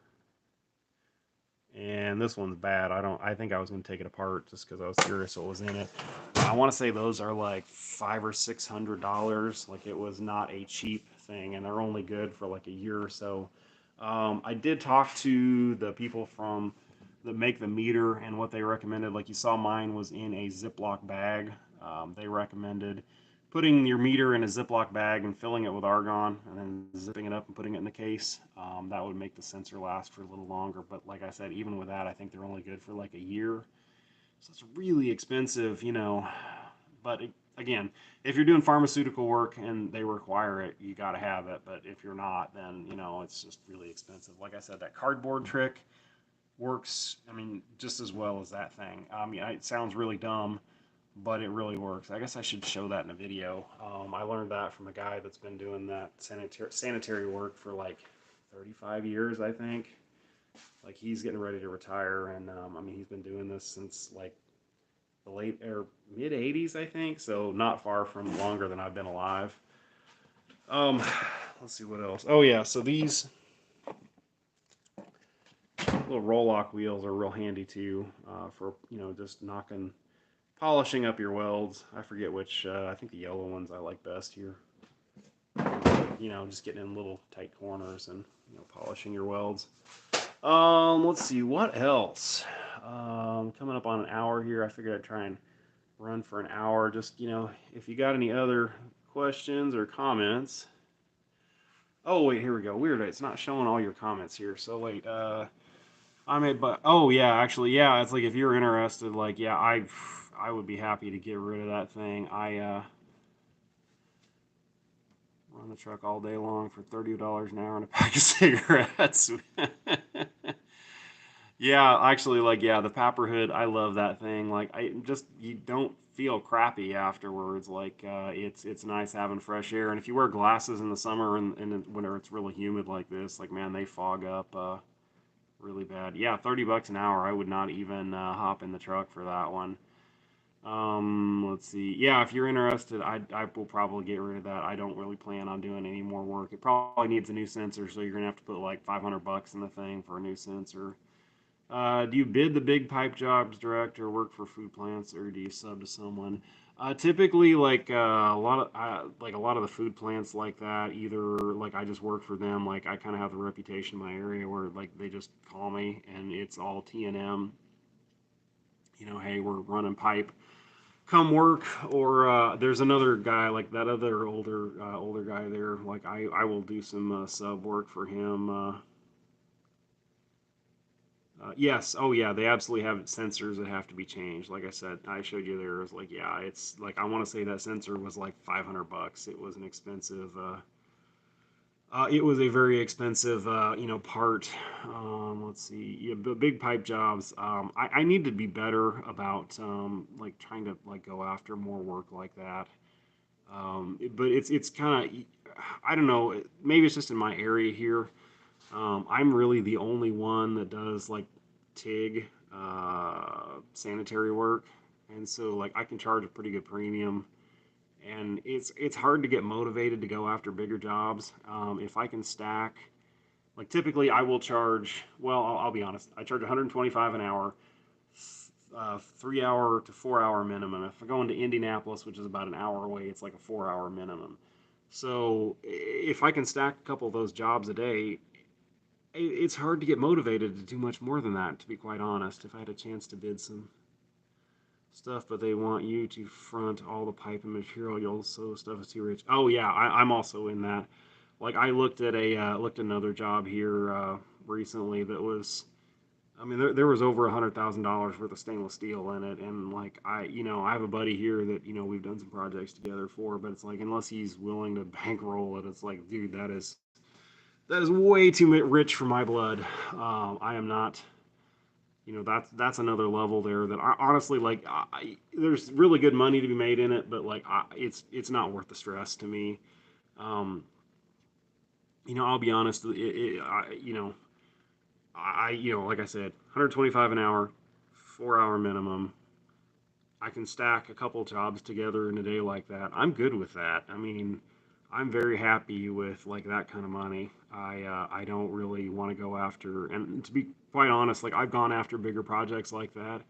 And this one's bad. I think I was going to take it apart just because I was curious what was in it. I want to say those are like $500 or $600. Like it was not a cheap thing, and they're only good for like a year or so. I did talk to the people that make the meter, and what they recommended. Like you saw, mine was in a Ziploc bag. They recommended putting your meter in a Ziploc bag and filling it with argon and then zipping it up and putting it in the case. That would make the sensor last for a little longer. But like I said, even with that, I think they're only good for like a year. So it's really expensive, you know. But again, if you're doing pharmaceutical work and they require it, you got to have it. But if you're not, then, you know, it's just really expensive. Like I said, that cardboard trick works, I mean, just as well as that thing. I mean, it sounds really dumb, but it really works. I guess I should show that in a video. I learned that from a guy that's been doing that sanitary work for like 35 years, I think. Like he's getting ready to retire, and I mean, he's been doing this since like the late or mid 80s, I think. So not far from longer than I've been alive. Um, let's see what else. Oh yeah, so these little roll lock wheels are real handy too, for, you know, just polishing up your welds. I forget which, I think the yellow ones I like best here. You know, just getting in little tight corners and, you know, polishing your welds. Let's see, what else? Coming up on an hour here. I figured I'd try and run for an hour. Just, you know, if you got any other questions or comments. Oh, wait, here we go. Weird, it's not showing all your comments here. So wait, but oh yeah, actually, yeah, it's like if you're interested, like, yeah, I would be happy to get rid of that thing. I run the truck all day long for $30 an hour and a pack of cigarettes. Yeah, actually, like, yeah, the Papper Hood, I love that thing. Like, you don't feel crappy afterwards. Like, it's nice having fresh air. And if you wear glasses in the summer and in winter, it's really humid like this. Like, man, they fog up really bad. Yeah, $30 an hour. I would not even hop in the truck for that one. Let's see. Yeah, if you're interested, I will probably get rid of that. I don't really plan on doing any more work. It probably needs a new sensor, so you're gonna have to put like $500 in the thing for a new sensor. Do you bid the big pipe jobs direct or work for food plants, or do you sub to someone? Typically, like a lot of the food plants like that, either like I just work for them. Like I kind of have the reputation in my area where like they just call me and it's all T&M. You know, hey, we're running pipe, come work. Or there's another guy like that other older guy there. Like I will do some sub work for him. Yes. Oh, yeah. They absolutely have sensors that have to be changed. Like I said, I showed you there. It was like, yeah, it's like I want to say that sensor was like $500. It was an expensive. It was a very expensive, you know, part. Let's see. Yeah, the big pipe jobs. I need to be better about like trying to like go after more work like that. But it's kind of, I don't know. Maybe it's just in my area here. I'm really the only one that does like TIG sanitary work, and so like I can charge a pretty good premium, and it's hard to get motivated to go after bigger jobs. If I can stack, like typically I will charge. Well, I'll be honest, I charge 125 an hour, 3 hour to 4 hour minimum. If I go into Indianapolis, which is about an hour away, it's like a 4 hour minimum. So if I can stack a couple of those jobs a day, it's hard to get motivated to do much more than that, to be quite honest. If I had a chance to bid some stuff, but they want you to front all the pipe and material, you'll so stuff is too rich. Oh yeah, I'm also in that. Like I looked at another job here recently that was, I mean, there was over $100,000 worth of stainless steel in it, and like you know, I have a buddy here that, you know, we've done some projects together for, but it's like unless he's willing to bankroll it, it's like, dude, that is way too rich for my blood. I am not, you know, that's another level there that I honestly like. There's really good money to be made in it, but like it's not worth the stress to me. Um, you know, I'll be honest. You know, you know, like I said, 125 an hour, 4 hour minimum. I can stack a couple jobs together in a day like that. I'm good with that. I mean, I'm very happy with like that kind of money. I don't really want to go after, and to be quite honest, like I've gone after bigger projects like that,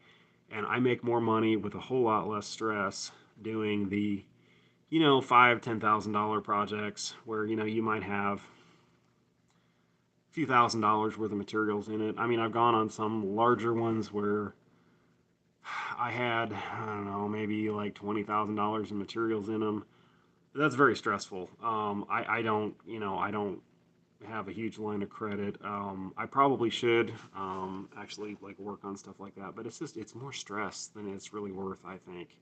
and I make more money with a whole lot less stress doing the, you know, $5,000 to $10,000 projects where, you know, you might have a few $1,000s worth of materials in it. I mean, I've gone on some larger ones where I had, I don't know, maybe like $20,000 in materials in them. That's very stressful. I don't, I don't have a huge line of credit. I probably should actually like work on stuff like that, but it's more stress than it's really worth, I think.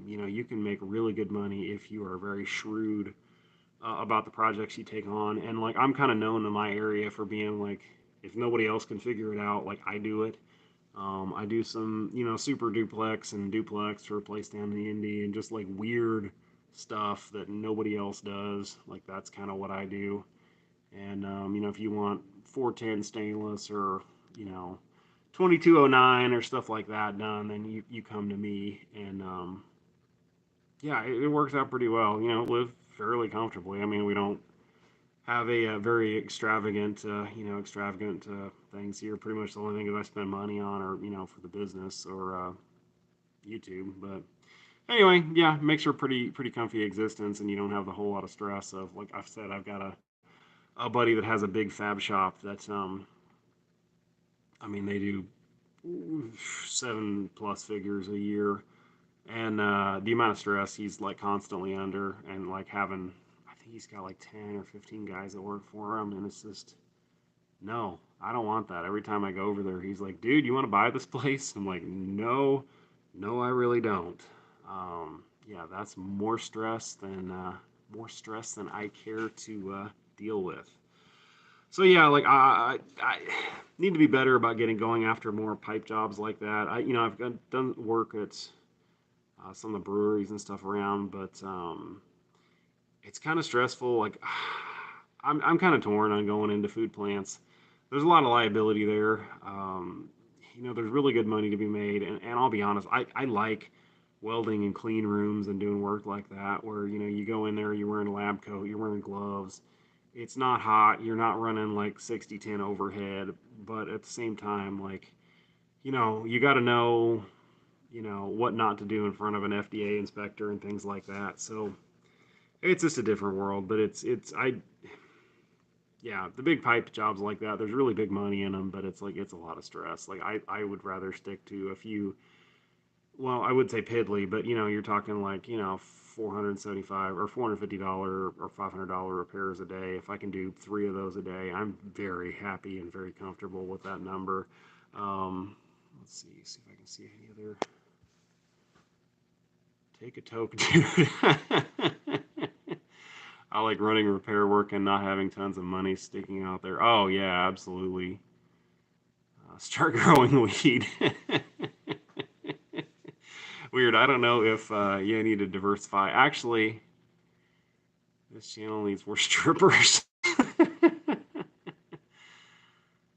You can make really good money if you are very shrewd about the projects you take on. And like I'm kind of known in my area for being like, if nobody else can figure it out, like I do it. I do some, super duplex and duplex for a place down in the Indy and just like weird stuff that nobody else does. Like that's kind of what I do. And if you want 410 stainless or you know 2209 or stuff like that done, then you come to me. And yeah, it works out pretty well. Live fairly comfortably. I mean, we don't have a very extravagant, extravagant things here. Pretty much the only thing that I spend money on are, for the business or YouTube. But anyway, yeah, makes for a pretty comfy existence, and you don't have the whole lot of stress of, like I've said, I've got a buddy that has a big fab shop that's, I mean, they do 7+ figures a year, and the amount of stress he's like constantly under, and like having, I think he's got like 10 or 15 guys that work for him, and it's just, no, I don't want that. Every time I go over there, he's like, dude, you want to buy this place? I'm like, no, no, I really don't. Yeah, that's more stress than I care to deal with. So yeah, like I need to be better about going after more pipe jobs like that. I've done work at some of the breweries and stuff around, but it's kind of stressful. Like I'm kind of torn on going into food plants. There's a lot of liability there. There's really good money to be made, and I'll be honest, I like welding in clean rooms and doing work like that, where you go in there, you're wearing a lab coat, you're wearing gloves. It's not hot. You're not running like 60-10 overhead, but at the same time, like you got to know what not to do in front of an FDA inspector and things like that. So it's just a different world, but it's I yeah, the big pipe jobs like that, there's really big money in them, but it's a lot of stress. Like I would rather stick to a few, well, I would say piddly, but you're talking like, 475 or $450 or $500 repairs a day. If I can do 3 of those a day, I'm very happy and very comfortable with that number. Let's see if I can see any other. Take a toke, dude. I like running repair work and not having tons of money sticking out there. Oh yeah, absolutely. Start growing weed. Weird. I don't know if you need to diversify. Actually, this channel needs more strippers.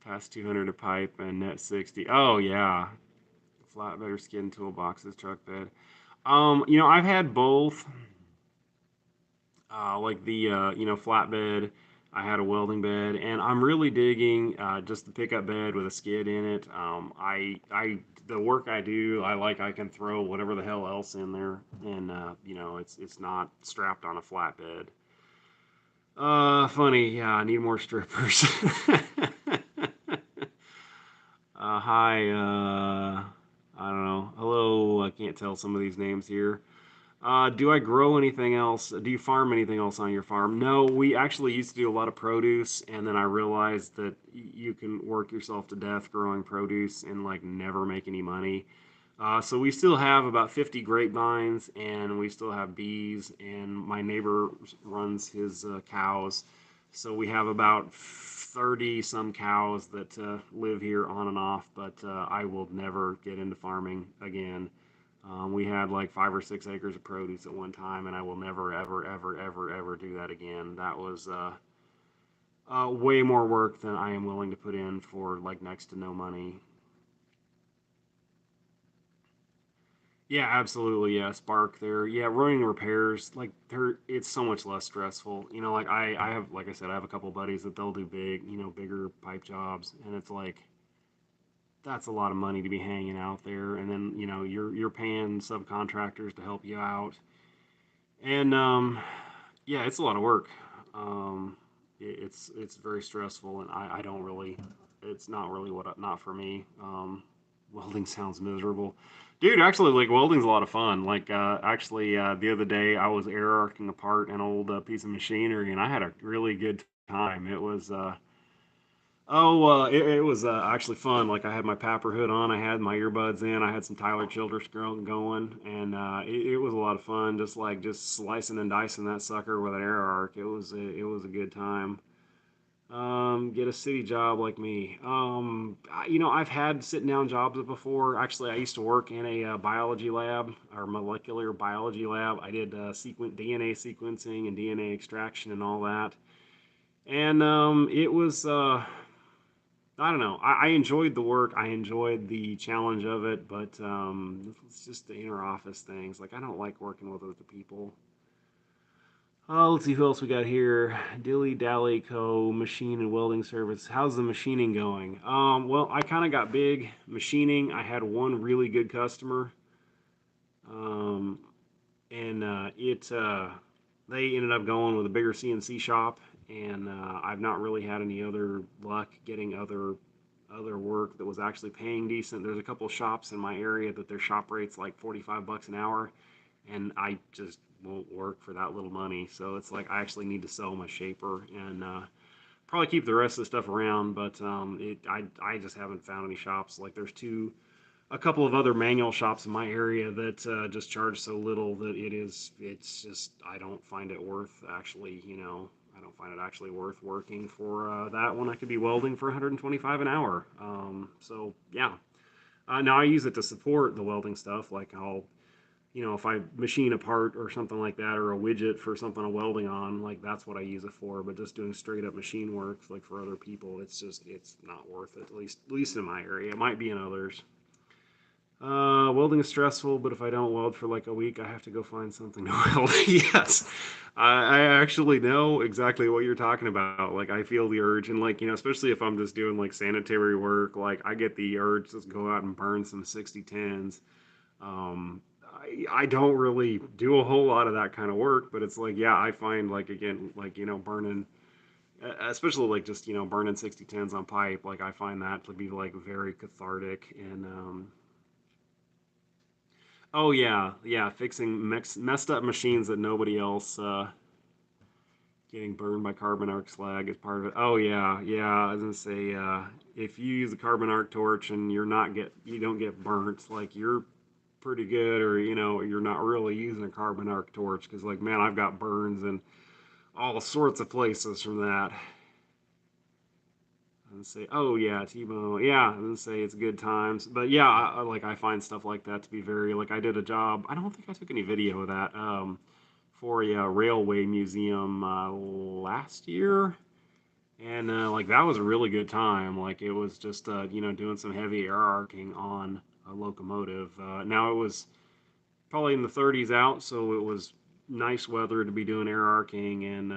Past 200 a pipe and net 60. Oh yeah, flatbed or skin toolboxes, truck bed. I've had both. Like the flatbed. I had a welding bed, and I'm really digging just the pickup bed with a skid in it. I the work I do, I can throw whatever the hell else in there, and it's not strapped on a flatbed. Funny, yeah, I need more strippers. Hi, I don't know. Hello, I can't tell some of these names here. Do I grow anything else? Do you farm anything else on your farm? No, we actually used to do a lot of produce, and then I realized that you can work yourself to death growing produce and like never make any money. So we still have about 50 grapevines, and we still have bees, and my neighbor runs his cows. So we have about 30 some cows that live here on and off, but I will never get into farming again. We had like 5 or 6 acres of produce at one time, and I will never, ever, ever, ever, ever do that again. That was way more work than I am willing to put in for like next to no money. Yeah, absolutely. Yeah, Spark there. Yeah, running repairs, like it's so much less stressful. Like I have, like I said, I have a couple buddies that they'll do bigger pipe jobs, and it's like that's a lot of money to be hanging out there, and then you're paying subcontractors to help you out, and yeah, it's a lot of work. It's very stressful, and I don't really, it's not really not for me. Welding sounds miserable. Dude, actually, like welding's a lot of fun. Like, actually, the other day I was air arcing apart an old piece of machinery, and I had a really good time. It was, it was actually fun. Like, I had my Papper hood on, I had my earbuds in, I had some Tyler Childers going, and it was a lot of fun. Just slicing and dicing that sucker with an air arc. It was a good time. Get a city job like me. I've had sitting down jobs before. Actually, I used to work in a biology lab or molecular biology lab. I did DNA sequencing and DNA extraction and all that. And it was, I don't know. I enjoyed the work. I enjoyed the challenge of it, but it's just the inner office things. Like, I don't like working with other people. Let's see who else we got here. Dilly Dally Co. Machine and Welding Service. How's the machining going? Well, I kind of got big machining. I had one really good customer, um, and they ended up going with a bigger CNC shop, and I've not really had any other luck getting other work that was actually paying decent. There's a couple of shops in my area that their shop rate's like $45 an hour, and I just won't work for that little money. So it's like I actually need to sell my shaper and probably keep the rest of the stuff around. But I just haven't found any shops. Like there's a couple of other manual shops in my area that just charge so little that it's just I don't find it worth actually. I don't find it actually worth working for that when I could be welding for 125 an hour. So yeah. Now I use it to support the welding stuff. Like if I machine a part or something like that, or a widget for something I'm welding on, like that's what I use it for. But just doing straight up machine work, like for other people, it's not worth it. At least in my area, it might be in others. Welding is stressful, but if I don't weld for like a week, I have to go find something to weld. Yes, I actually know exactly what you're talking about. Like I feel the urge, and like especially if I'm just doing like sanitary work, like I get the urge to just go out and burn some 6010s. I don't really do a whole lot of that kind of work, but it's like, yeah, I find like, again, like, burning, especially like just, burning 6010s on pipe, like I find that to be like very cathartic. And, oh yeah, yeah, fixing messed up machines that nobody else, getting burned by carbon arc slag is part of it. Oh yeah, yeah, I was gonna say, if you use a carbon arc torch and you don't get burnt, like you're pretty good, or you're not really using a carbon arc torch, because like, man, I've got burns in all sorts of places from that. And say, oh yeah, Tebow, yeah, and say it's good times. But yeah, I find stuff like that to be very, like, I did a job. I don't think I took any video of that, for a railway museum last year, and like that was a really good time. Like it was just doing some heavy air arcing on a locomotive. Now it was probably in the 30s out, so it was nice weather to be doing air arcing and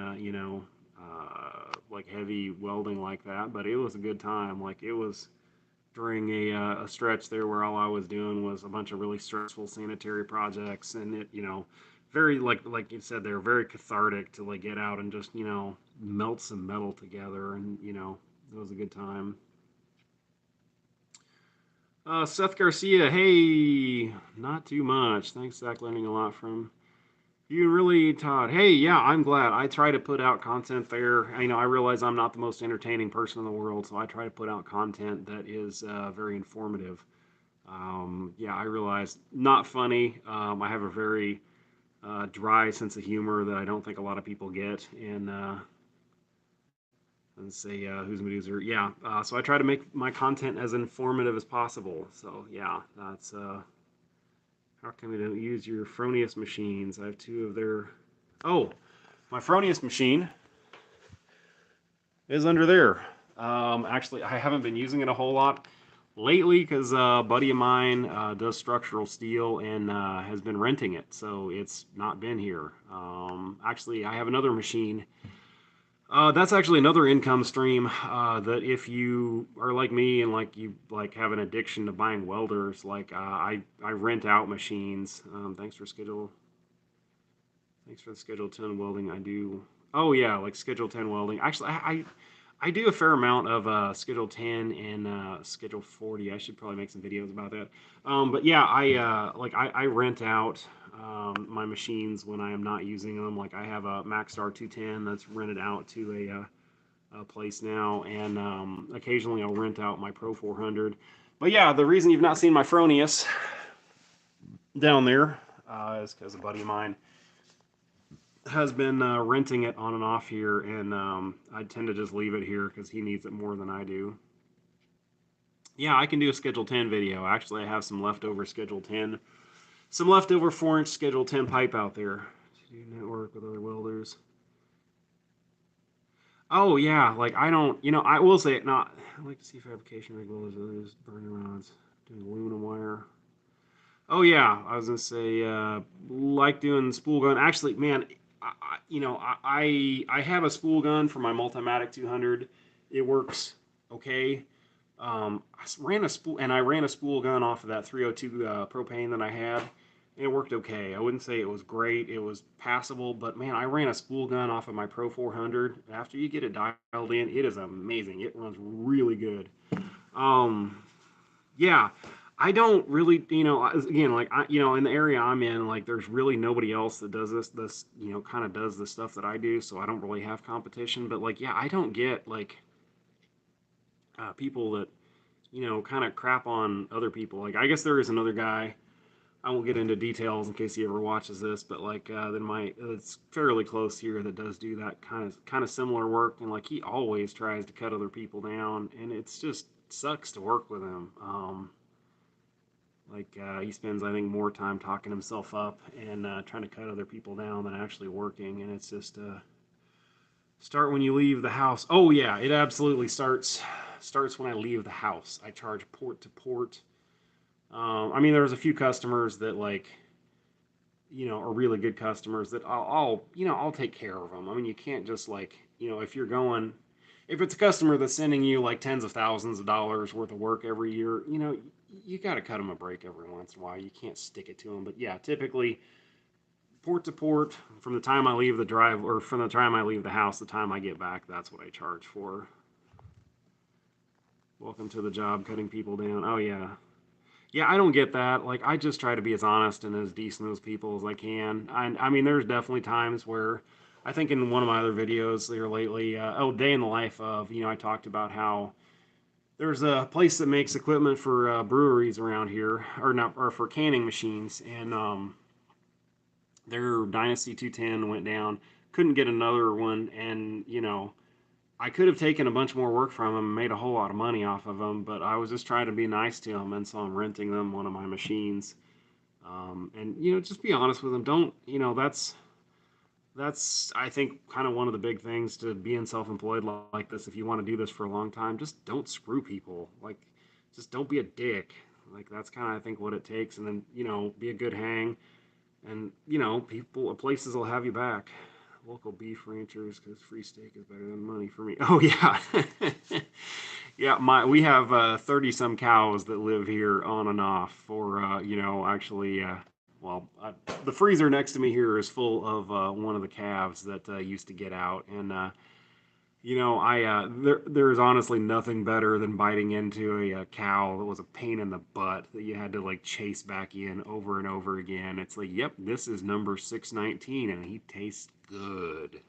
like heavy welding like that. But it was a good time. Like it was during a stretch there where all I was doing was a bunch of really stressful sanitary projects, and it very, like you said, they're very cathartic to like get out and just melt some metal together, and it was a good time. Seth Garcia, hey, not too much. Thanks, Zach. Learning a lot from you, really, Todd. Hey, yeah, I'm glad. I try to put out content there. I realize I'm not the most entertaining person in the world, so I try to put out content that is very informative. Yeah, I realize not funny. I have a very dry sense of humor that I don't think a lot of people get, and let's say who's Medusa. Yeah, so I try to make my content as informative as possible. So yeah, that's how come we don't use your Fronius machines? I have two of their. Oh, my Fronius machine is under there. Actually, I haven't been using it a whole lot lately because a buddy of mine does structural steel and has been renting it, so it's not been here. Actually, I have another machine. That's actually another income stream that if you are like me and like you like have an addiction to buying welders, like I rent out machines. Thanks for the schedule 10 welding. I do. Oh yeah, like schedule 10 welding. Actually, I I do a fair amount of Schedule 10 and Schedule 40. I should probably make some videos about that. But yeah, I rent out my machines when I am not using them. Like I have a Maxstar 210 that's rented out to a place now, and occasionally I'll rent out my Pro 400. But yeah, the reason you've not seen my Fronius down there is because a buddy of mine has been renting it on and off here, and I tend to just leave it here because he needs it more than I do. Yeah, I can do a Schedule 10 video. Actually, I have some leftover Schedule 10, some leftover 4-inch Schedule 10 pipe out there to network with other welders. Oh yeah, like I don't, I will say it not. I like to see fabrication rig welders, others burning rods, doing aluminum wire. Oh yeah, I was gonna say, like doing spool gun. Actually, man, I have a spool gun for my Multimatic 200. It works okay. I ran a spool gun off of that 302 propane that I had. It worked okay. I wouldn't say it was great. It was passable, but man, I ran a spool gun off of my Pro 400. After you get it dialed in, it is amazing. It runs really good. Um, yeah, I don't really, again, like in the area I'm in, like there's really nobody else that does this, kind of does the stuff that I do, so I don't really have competition. But like, yeah, I don't get like people that kind of crap on other people. Like, I guess there is another guy. I won't get into details in case he ever watches this, but like, then it's fairly close here that does do that kind of similar work, and like he always tries to cut other people down, and it's just sucks to work with him. He spends, I think, more time talking himself up and trying to cut other people down than actually working, and it's just start when you leave the house. Oh yeah, it absolutely starts when I leave the house. I charge port to port. I mean, there's a few customers that are really good customers that I'll take care of them. I mean, you can't just like, if it's a customer that's sending you like tens of thousands of dollars worth of work every year, you got to cut them a break every once in a while. You can't stick it to them. But yeah, typically port to port from the time I leave the drive or from the time I leave the house, the time I get back, that's what I charge for. Welcome to the job, cutting people down. Oh yeah, yeah, I don't get that. Like, I just try to be as honest and as decent as people as I can. I mean, there's definitely times where I think in one of my other videos here lately, Day in the Life of, I talked about how there's a place that makes equipment for breweries around here, or not, or for canning machines, and their Dynasty 210 went down. Couldn't get another one, and I could have taken a bunch more work from them and made a whole lot of money off of them, but I was just trying to be nice to them, and so I'm renting them one of my machines. And just be honest with them. Don't that's I think kind of one of the big things to being self-employed like this. If you want to do this for a long time, just don't screw people. Like, just don't be a dick. Like that's kind of I think what it takes, and then be a good hang, and people places will have you back. Local beef ranchers, because free steak is better than money for me. Oh yeah, yeah. We have 30 some cows that live here on and off. For actually, the freezer next to me here is full of one of the calves that used to get out, and there's honestly nothing better than biting into a cow that was a pain in the butt that you had to like chase back in over and over again. It's like, yep, this is number 619, and he tastes good.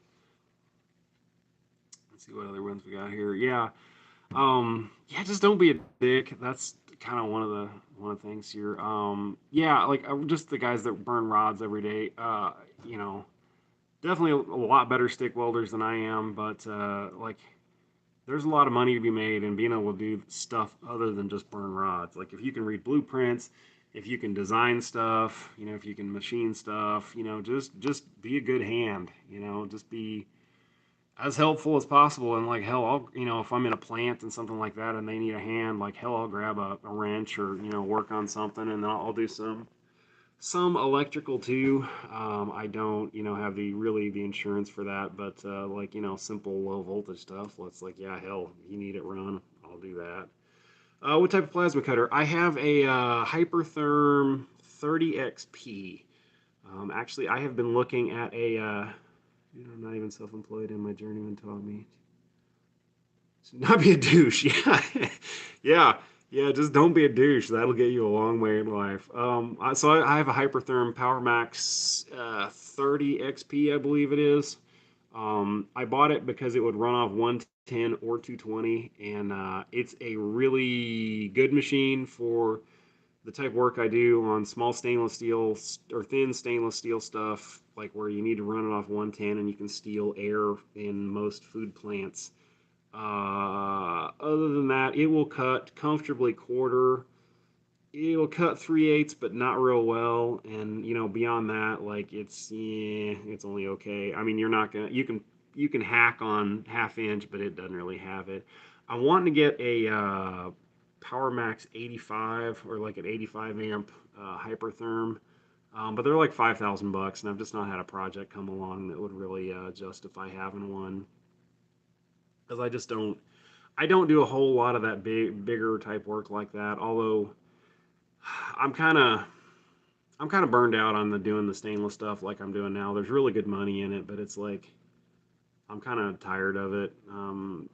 Let's see what other ones we got here. Yeah, just don't be a dick. That's kind of one of the things here. Yeah, like just the guys that burn rods every day. You know, definitely a lot better stick welders than I am, but like there's a lot of money to be made in being able to do stuff other than just burn rods. Like if you can read blueprints, if you can design stuff, if you can machine stuff, just be a good hand. Just be as helpful as possible. And like hell, I'll if I'm in a plant and something like that, and they need a hand, like hell, I'll grab a wrench or work on something, and then I'll do some electrical too. I don't, have the insurance for that, but like simple low voltage stuff. Let's like yeah, hell, you need it run, I'll do that. What type of plasma cutter? I have a Hypertherm 30XP. Actually, I have been looking at a. I'm not even self-employed, and my journeyman taught me. Not be a douche. Yeah, yeah, yeah. Just don't be a douche. That'll get you a long way in life. So I have a Hypertherm PowerMax 30 XP, I believe it is. I bought it because it would run off 110 or 220, and it's a really good machine for the type of work I do on small stainless steel or thin stainless steel stuff, like where you need to run it off 110 and you can steal air in most food plants. Other than that, it will cut comfortably quarter. It will cut 3/8, but not real well. And beyond that, like it's only okay. I mean, you're not gonna you can hack on half inch, but it doesn't really have it. I'm wanting to get a Power Max 85 or like an 85 amp Hypertherm. But they're like $5,000, and I've just not had a project come along that would really justify having one because I don't do a whole lot of that bigger type work like that. Although I'm kind of I'm kind of burned out on the doing the stainless stuff like I'm doing now. There's really good money in it, but it's like I'm kind of tired of it. And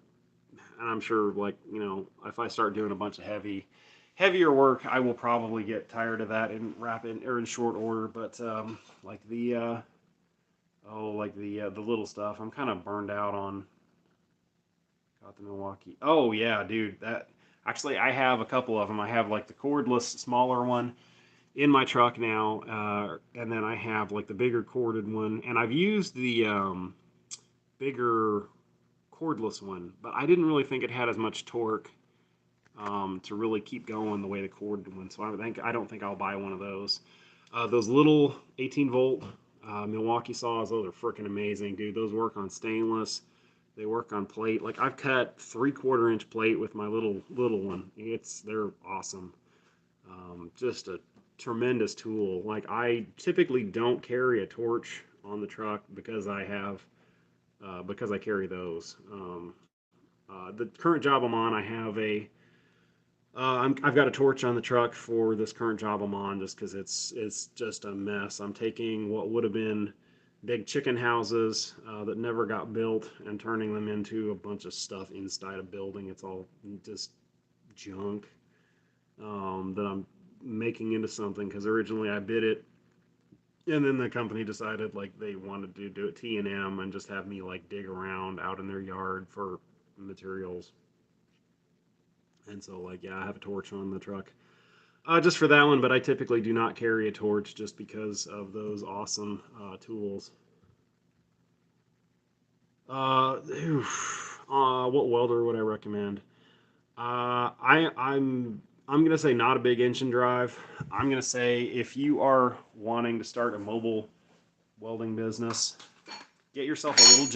I'm sure like if I start doing a bunch of heavier work, I will probably get tired of that in rapid or in short order. But like the little stuff, I'm kind of burned out on. Got the Milwaukee. Oh yeah, dude. That actually I have a couple of them. I have like the cordless smaller one in my truck now, and then I have like the bigger corded one, and I've used the bigger cordless one, but I didn't really think it had as much torque to really keep going the way the corded one. So I don't think I'll buy one of those. Those little 18 volt Milwaukee saws, those are freaking amazing, dude. Those work on stainless. They work on plate. Like I've cut 3/4 inch plate with my little one. They're awesome. Just a tremendous tool. Like I typically don't carry a torch on the truck because I carry those. The current job I'm on, I have I've got a torch on the truck for this current job I'm on, just because it's just a mess. I'm taking what would have been big chicken houses that never got built and turning them into a bunch of stuff inside a building. It's all just junk that I'm making into something because originally I bid it, and then the company decided like they wanted to do it T&M and just have me like dig around out in their yard for materials. And so like yeah, I have a torch on the truck just for that one, but I typically do not carry a torch just because of those awesome tools. Uh, what welder would I recommend? I'm gonna say not a big engine drive. I'm gonna say if you are wanting to start a mobile welding business, get yourself a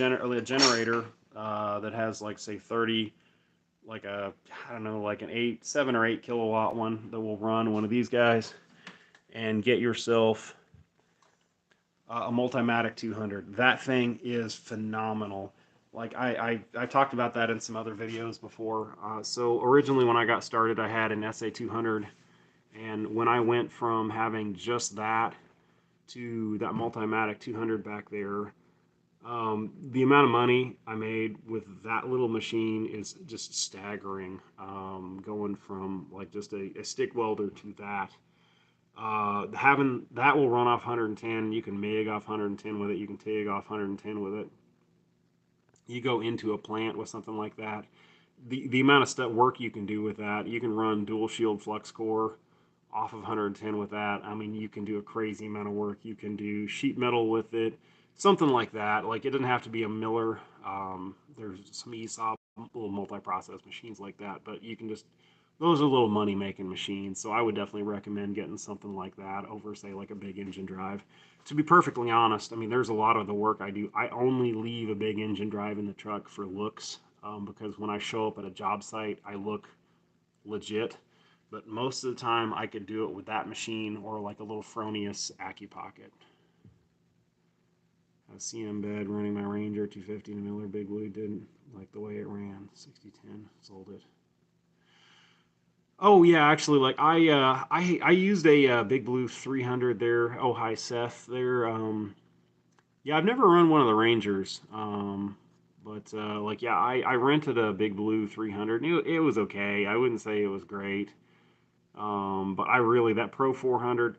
generator that has like say 30, like a I don't know, like an 7 or 8 kilowatt one that will run one of these guys, and get yourself a Multimatic 200. That thing is phenomenal. Like I talked about that in some other videos before. So originally when I got started, I had an SA 200, and when I went from having just that to that Multimatic 200 back there, the amount of money I made with that little machine is just staggering. Going from like just a stick welder to that. Having that will run off 110. You can MIG off 110 with it. You can TIG off 110 with it. You go into a plant with something like that. The amount of work you can do with that. You can run dual shield flux core off of 110 with that. I mean, you can do a crazy amount of work. You can do sheet metal with it, something like that. Like it doesn't have to be a Miller. There's some ESOP little multi-process machines like that, but you can just those are little money making machines. So I would definitely recommend getting something like that over say like a big engine drive. To be perfectly honest, I mean there's a lot of the work I do. I only leave a big engine drive in the truck for looks because when I show up at a job site, I look legit. But most of the time, I could do it with that machine or like a little Fronius AccuPocket. A CM bed running my Ranger 250 and a Miller Big Blue didn't like the way it ran. 6010 sold it. Oh yeah, actually, like I used a Big Blue 300 there. Oh hi Seth, there. Yeah, I've never run one of the Rangers. But like, yeah, I rented a Big Blue 300. It was okay. I wouldn't say it was great. But I really, that Pro 400,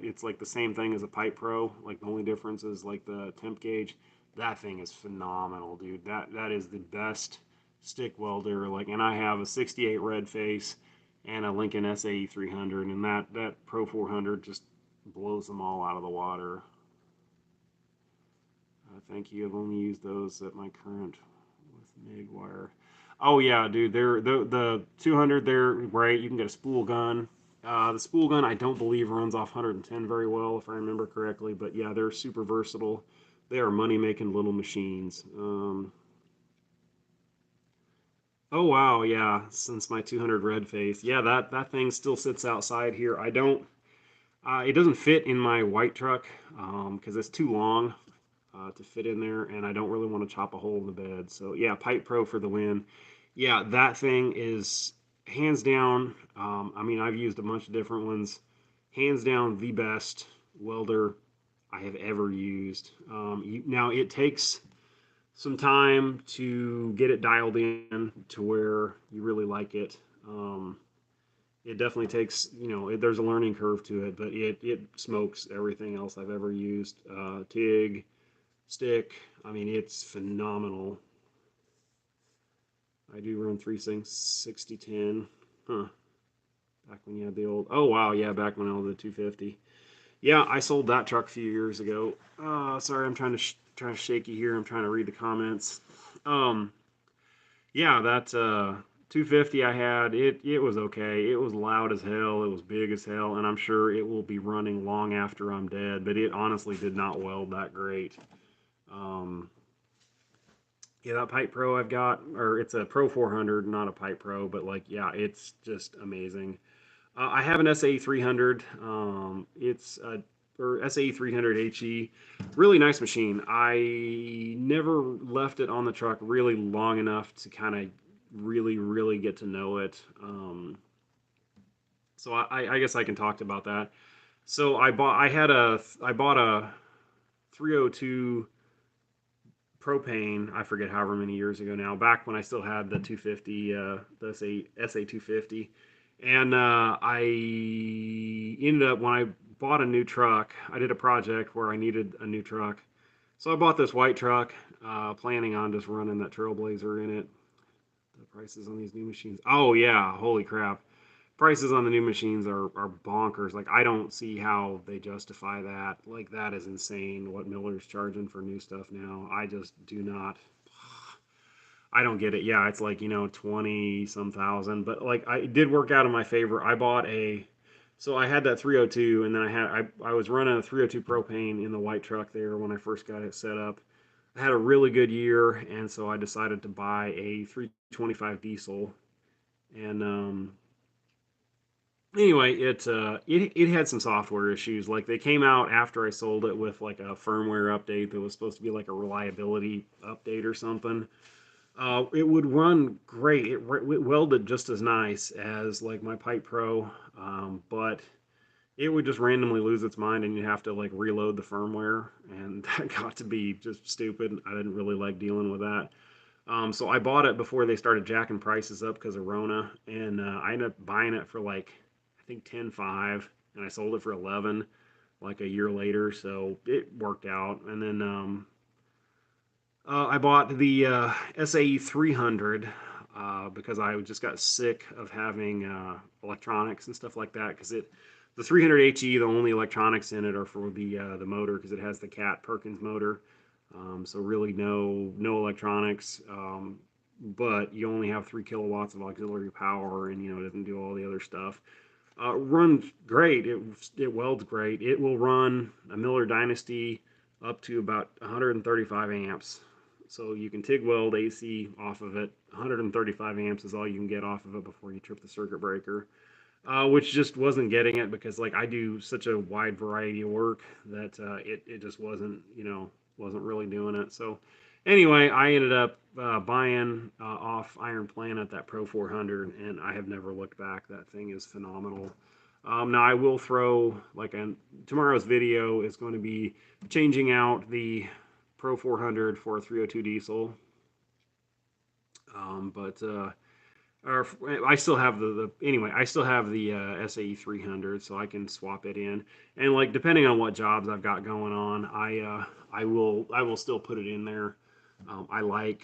it's like the same thing as a Pipe Pro. Like the only difference is like the temp gauge. That thing is phenomenal, dude. That is the best stick welder. Like, and I have a 68 red face and a Lincoln SAE 300, and that Pro 400 just blows them all out of the water. Thank you. I've only used those at my current with MIG wire. Oh yeah, dude. They're the 200. They're great. You can get a spool gun. The spool gun I don't believe runs off 110 very well, if I remember correctly. But yeah, they're super versatile. They are money making little machines. Oh wow, yeah. Since my 200 red face, yeah, that thing still sits outside here. I don't. It doesn't fit in my white truck because it's too long to fit in there, and I don't really want to chop a hole in the bed. So yeah, Pipe Pro for the win. Yeah, that thing is hands down. I mean, I've used a bunch of different ones. Hands down, the best welder I have ever used. Now it takes some time to get it dialed in to where you really like it. It definitely takes, there's a learning curve to it, but it smokes everything else I've ever used. TIG, stick. I mean, it's phenomenal. I do run 3 Syncs 6010. Huh. Back when you had the old. Oh, wow. Yeah, back when I had the 250. Yeah, I sold that truck a few years ago. Sorry, I'm trying to shake you here. I'm trying to read the comments. Um, yeah, that 250 I had, it was okay. It was loud as hell. It was big as hell, and I'm sure it will be running long after I'm dead. But it honestly did not weld that great. Um, Yeah, that Pipe Pro I've got, or it's a Pro 400, not a Pipe Pro, but like, yeah, it's just amazing. I have an SAE 300. It's a or SAE 300 HE, really nice machine. I never left it on the truck really long enough to kind of really get to know it. So I guess I can talk about that. So I bought a 302 propane. I forget however many years ago now. Back when I still had the 250, the SA 250, and I ended up when I bought a new truck. I did a project where I needed a new truck, so I bought this white truck, planning on just running that Trailblazer in it. The prices on these new machines. Oh yeah, holy crap! Prices on the new machines are bonkers. Like I don't see how they justify that. Like that is insane what Miller's charging for new stuff now. I just do not. I don't get it. Yeah, it's like, 20 some thousand, but like I it did work out in my favor. I bought a so I had that 302 and then I was running a 302 propane in the white truck there when I first got it set up. I had a really good year and so I decided to buy a 325 diesel and anyway, it had some software issues. Like they came out after I sold it with like a firmware update that was supposed to be like a reliability update or something. It would run great. It welded just as nice as like my Pipe Pro, but it would just randomly lose its mind, and you have to like reload the firmware, and that got to be just stupid. I didn't really like dealing with that. So I bought it before they started jacking prices up because of Rona, and I ended up buying it for like I think 10.5, and I sold it for 11 like a year later. So it worked out, and then I bought the SAE 300 because I just got sick of having electronics and stuff like that. Because the 300 HE, the only electronics in it are for the motor because it has the Cat Perkins motor. So really no electronics, but you only have 3 kilowatts of auxiliary power, and it doesn't do all the other stuff. Runs great. It welds great. It will run a Miller Dynasty up to about 135 amps. So you can TIG weld AC off of it. 135 amps is all you can get off of it before you trip the circuit breaker, which just wasn't getting it because like I do such a wide variety of work that it just wasn't really doing it. So anyway, I ended up buying off Iron Planet that Pro 400, and I have never looked back. That thing is phenomenal. Now I will throw like tomorrow's video is going to be changing out the Pro 400 for a 302 diesel. But or I still have anyway. I still have the SAE 300, so I can swap it in. And like depending on what jobs I've got going on, I will still put it in there. I like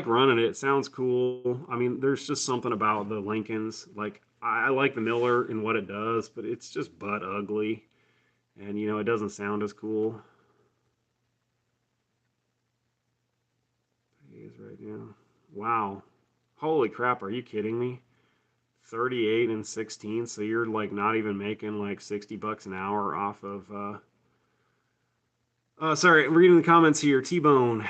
running it. It sounds cool. I mean, there's just something about the Lincolns. Like I like the Miller and what it does, but it's just butt ugly, and it doesn't sound as cool. It is right now. Wow. Holy crap, are you kidding me? 38 and 16, so you're like not even making like $60 an hour off of sorry, reading the comments here. T-Bone,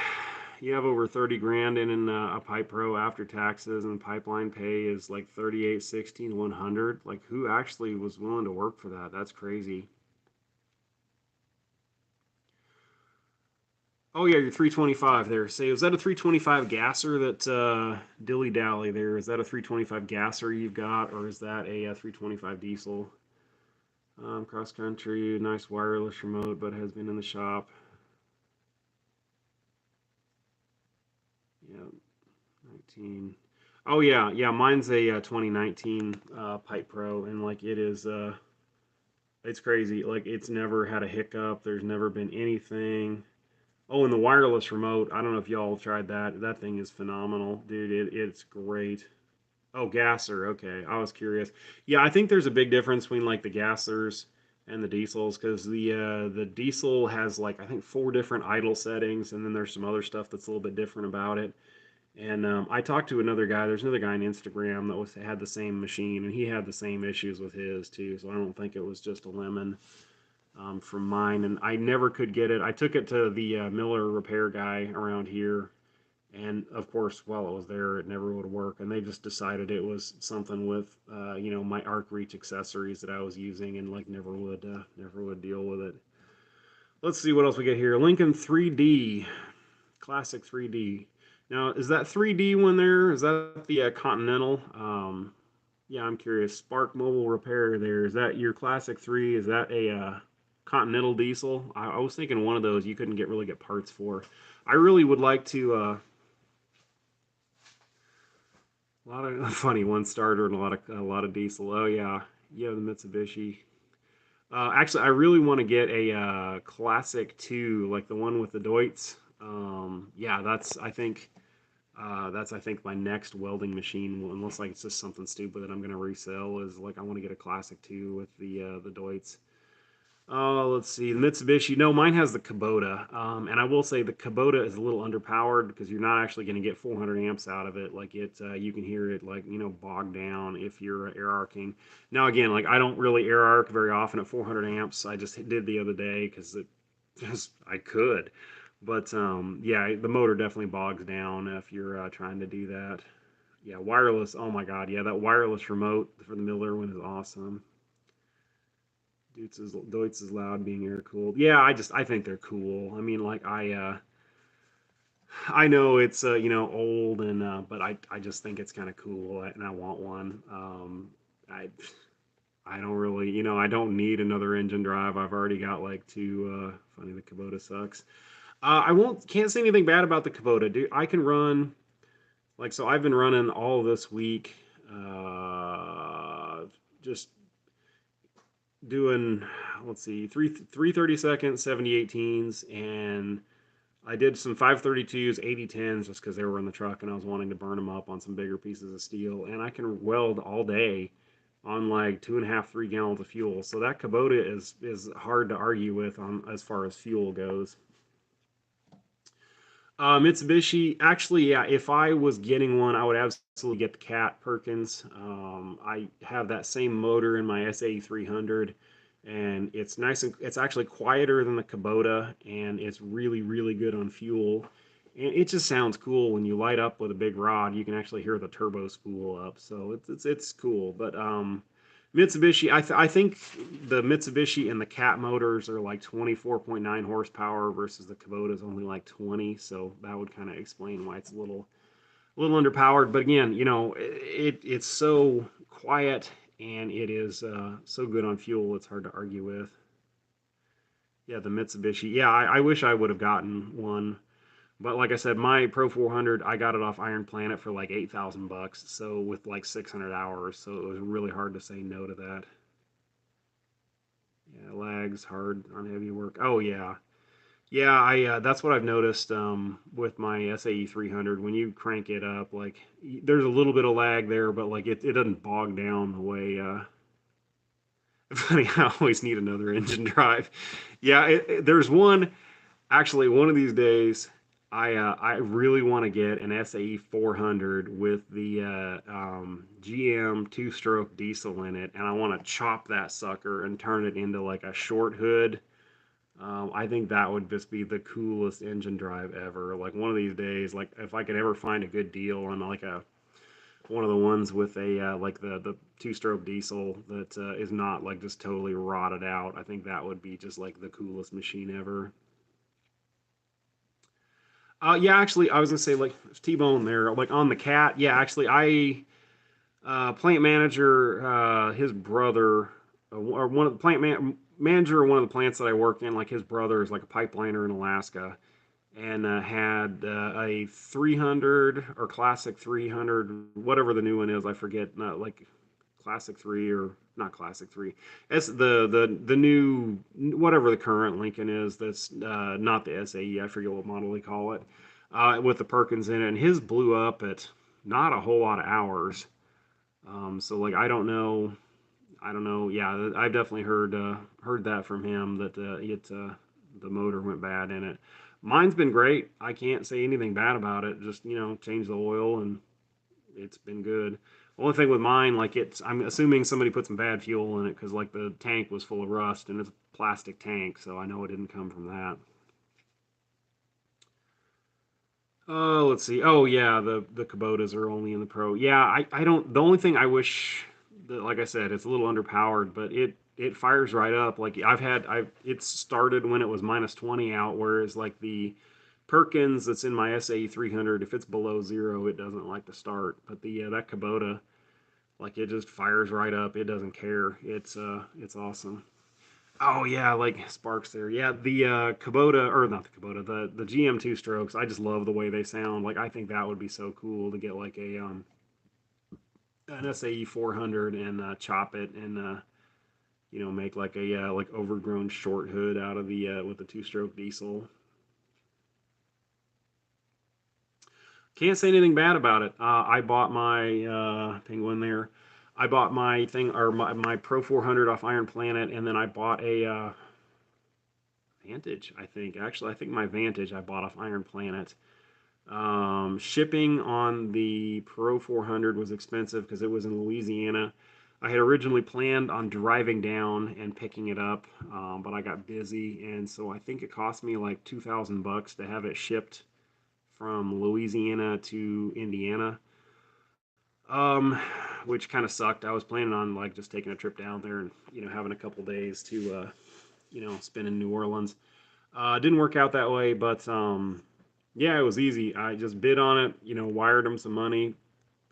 you have over 30 grand in a Pipe Pro after taxes, and pipeline pay is like 38, 16, 100. Like who actually was willing to work for that? That's crazy. Oh yeah, you're 325 there. Say, is that a 325 gasser that dilly dally there? Is that a 325 gasser you've got, or is that a 325 diesel? Cross country, nice wireless remote, but has been in the shop. Yeah, 19. Oh yeah, yeah. Mine's a 2019 Pipe Pro, and like it's crazy. Like it's never had a hiccup. There's never been anything. Oh, and the wireless remote. I don't know if y'all have tried that. That thing is phenomenal, dude. It's great. Oh, gasser. Okay, I was curious. Yeah, I think there's a big difference between like the gassers and the diesels because the diesel has like I think four different idle settings, and then there's some other stuff that's a little bit different about it. And I talked to another guy. There's another guy on Instagram that had the same machine, and he had the same issues with his too. So I don't think it was just a lemon from mine. And I never could get it. I took it to the Miller repair guy around here, and of course, while it was there, it never would work. And they just decided it was something with my arc reach accessories that I was using, and like never would deal with it. Let's see what else we get here. Lincoln 3D. Classic 3D. Now, is that 3D one there? Is that the Continental? Yeah, I'm curious. Spark Mobile Repair there. Is that your Classic 3? Is that a Continental diesel? I was thinking one of those you couldn't really get parts for. I really would like to. A lot of funny one starter and a lot of diesel. Oh yeah, yeah, the Mitsubishi. Actually, I really want to get a Classic 2, like the one with the Deutz. Yeah, that's I think my next welding machine, unless like it's just something stupid that I'm gonna resell. Is like I want to get a Classic 2 with the Deutz. Oh, let's see. The Mitsubishi. No, mine has the Kubota. And I will say the Kubota is a little underpowered because you're not actually going to get 400 amps out of it. Like you can hear it like bog down if you're air arcing. Now again, like I don't really air arc very often at 400 amps. I just did the other day because it just I could. But yeah, the motor definitely bogs down if you're trying to do that. Yeah, wireless. Oh my God, yeah, that wireless remote for the Miller one is awesome. Deutz is loud being air cooled. Yeah, I think they're cool. I mean, like I know it's old and but I just think it's kind of cool and I want one. I I don't really I don't need another engine drive. I've already got like two. Funny, the Kubota sucks. I won't can't say anything bad about the Kubota. Dude, I can run like so. I've been running all this week. Just doing let's see 330 seconds 70 18s, and I did some 532s 80 10s just because they were in the truck and I was wanting to burn them up on some bigger pieces of steel, and I can weld all day on like 2.5 3 gallons of fuel. So that Kubota is hard to argue with on as far as fuel goes. Mitsubishi, actually, yeah. If I was getting one, I would absolutely get the Cat Perkins. I have that same motor in my SA 300, and it's nice and it's actually quieter than the Kubota, and it's really, really good on fuel. And it just sounds cool when you light up with a big rod. You can actually hear the turbo spool up, so it's cool. But Mitsubishi, I think the Mitsubishi and the Cat motors are like 24.9 horsepower versus the Kubota is only like 20, so that would kind of explain why it's a little underpowered. But again, it's so quiet and it is so good on fuel. It's hard to argue with. Yeah, the Mitsubishi. Yeah, I wish I would have gotten one. But like I said, my Pro 400, I got it off Iron Planet for like 8,000 bucks. So with like 600 hours, so it was really hard to say no to that. Yeah, lags hard on heavy work. Oh yeah, yeah. I That's what I've noticed with my SAE 300. When you crank it up, like there's a little bit of lag there, but like it doesn't bog down the way. Funny, I always need another engine drive. Yeah, there's one. Actually, one of these days, I really want to get an SAE 400 with the GM two-stroke diesel in it, and I want to chop that sucker and turn it into like a short hood. I think that would just be the coolest engine drive ever. Like one of these days, like if I could ever find a good deal on like a one of the ones with a like the two-stroke diesel that is not like just totally rotted out. I think that would be just like the coolest machine ever. Yeah, actually, I was gonna say like T-Bone there, like on the cat. Yeah, actually, I plant manager, his brother, or one of the manager of one of the plants that I work in, like his brother is like a pipeliner in Alaska, and had a 300 or classic 300, whatever the new one is, I forget, not like classic 3 or not classic 3. It's the new whatever the current Lincoln is. That's not the SAE. I forget what model they call it. With the Perkins in it, and his blew up at not a whole lot of hours. So like I don't know. Yeah, I've definitely heard that from him that the motor went bad in it. Mine's been great. I can't say anything bad about it. Just change the oil and it's been good. The only thing with mine, like I'm assuming somebody put some bad fuel in it because like the tank was full of rust and it's a plastic tank, so I know it didn't come from that. Oh, let's see. Oh yeah, the Kubotas are only in the Pro. Yeah, I don't. The only thing I wish that, like I said, it's a little underpowered, but it fires right up. Like I've it started when it was -20 out, whereas like the Perkins that's in my SAE 300, if it's below zero, it doesn't like to start. But the that Kubota, like it just fires right up. It doesn't care. It's awesome. Oh yeah, like Sparks there. Yeah, the Kubota or not the Kubota, the GM two strokes. I just love the way they sound. Like I think that would be so cool to get like a an SAE 400 and chop it and make like a like overgrown short hood out of the with the two stroke diesel. Can't say anything bad about it. I bought my Penguin there. I bought my thing or my Pro 400 off Iron Planet, and then I bought a Vantage. I think actually, I think my Vantage I bought off Iron Planet. Shipping on the Pro 400 was expensive because it was in Louisiana. I had originally planned on driving down and picking it up, but I got busy, and so I think it cost me like 2,000 bucks to have it shipped from Louisiana to Indiana, um, which kind of sucked. I was planning on like just taking a trip down there and having a couple days to spend in New Orleans. Didn't work out that way, but yeah, it was easy. I just bid on it, wired them some money.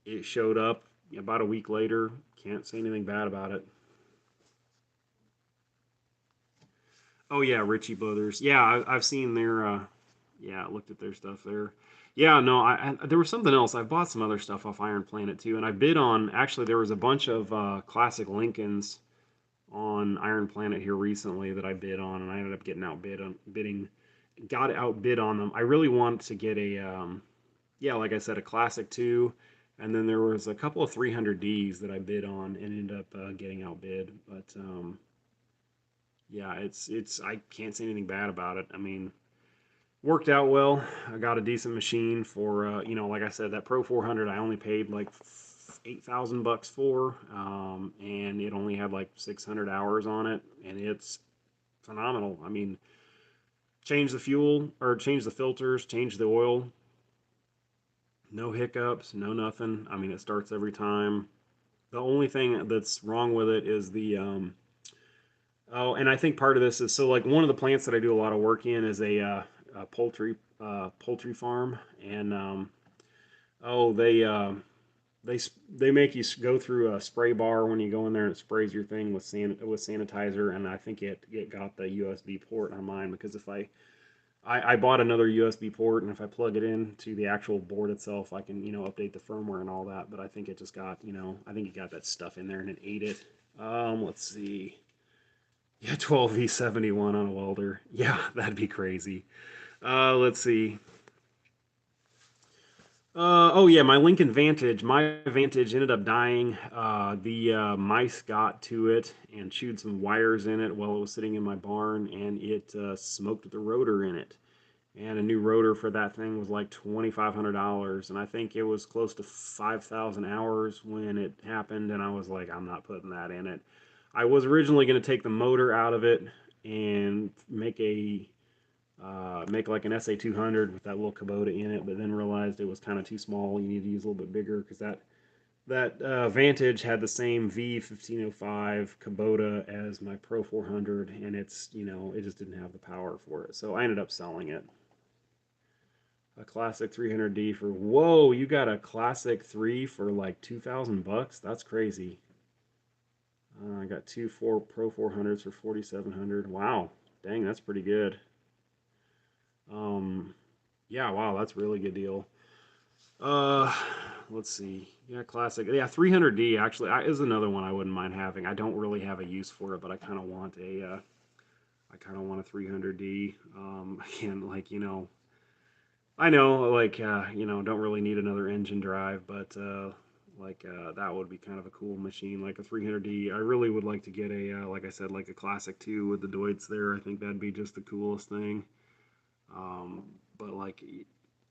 It showed up about a week later. Can't say anything bad about it. Oh yeah, Ritchie Brothers. Yeah, I've seen their. Yeah, I looked at their stuff there. Yeah, no, there was something else. I bought some other stuff off Iron Planet too, and I bid on. Actually, there was a bunch of classic Lincolns on Iron Planet here recently that I bid on, and I ended up getting outbid on bidding. Got outbid on them. I really want to get a yeah, like I said, a classic two, and then there was a couple of 300Ds that I bid on and ended up getting outbid. But yeah, it's I can't say anything bad about it. I mean, worked out well. I got a decent machine for like I said, that Pro 400 I only paid like 8,000 bucks for, and it only had like 600 hours on it, and it's phenomenal. I mean, change the fuel or change the filters, change the oil, no hiccups, no nothing. I mean, it starts every time. The only thing that's wrong with it is the oh, and I think part of this is so like one of the plants that I do a lot of work in is a poultry farm, and oh they they make you go through a spray bar when you go in there and it sprays your thing with sanitizer, and I think it got the USB port on mine because if I I bought another USB port, and if I plug it in to the actual board itself, I can, update the firmware and all that. But I think it just got, I think it got that stuff in there and it ate it. Let's see. Yeah, 12V71 on a welder. Yeah, that'd be crazy. Let's see. Oh yeah, my Lincoln Vantage. My Vantage ended up dying. The mice got to it and chewed some wires in it while it was sitting in my barn, and it smoked the rotor in it. And a new rotor for that thing was like $2,500, and I think it was close to 5,000 hours when it happened. And I was like, I'm not putting that in it. I was originally going to take the motor out of it and make like an SA200 with that little Kubota in it, but then realized it was kind of too small. You need to use a little bit bigger because that Vantage had the same V1505 Kubota as my Pro 400, and it just didn't have the power for it. So I ended up selling it. A classic 300D for, whoa, you got a classic 3 for like 2,000 bucks? That's crazy. I got two Pro 400s for 4,700. Wow, dang, that's pretty good. Um, yeah, wow, that's a really good deal. Uh, let's see. Yeah, classic. Yeah, 300D actually is another one I wouldn't mind having. I don't really have a use for it, but I kind of want a 300D. Again, like I know, like don't really need another engine drive, but that would be kind of a cool machine, like a 300D. I really would like to get like I said, like a classic 2 with the Deutz there. I think that'd be just the coolest thing. Um, but like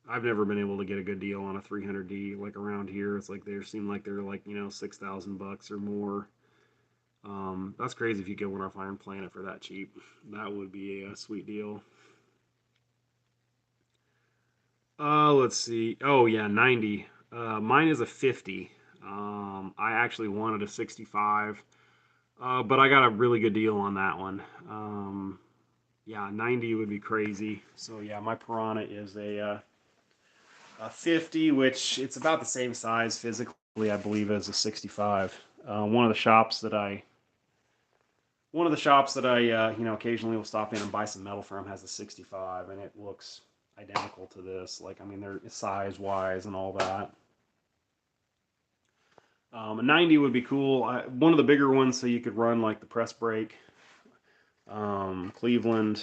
I've never been able to get a good deal on a 300D. Like around here, it's like they seem like they're like 6,000 bucks or more. That's crazy if you get one off Iron Planet for that cheap. That would be a sweet deal. Let's see. Oh yeah, 90. Mine is a 50. I actually wanted a 65, but I got a really good deal on that one. Yeah, 90 would be crazy. So yeah, my Piranha is a 50, which it's about the same size physically, I believe, as a 65. One of the shops that I occasionally will stop in and buy some metal from has a 65, and it looks identical to this. Like, I mean, they're size wise and all that. A 90 would be cool. One of the bigger ones, so you could run like the press brake. Cleveland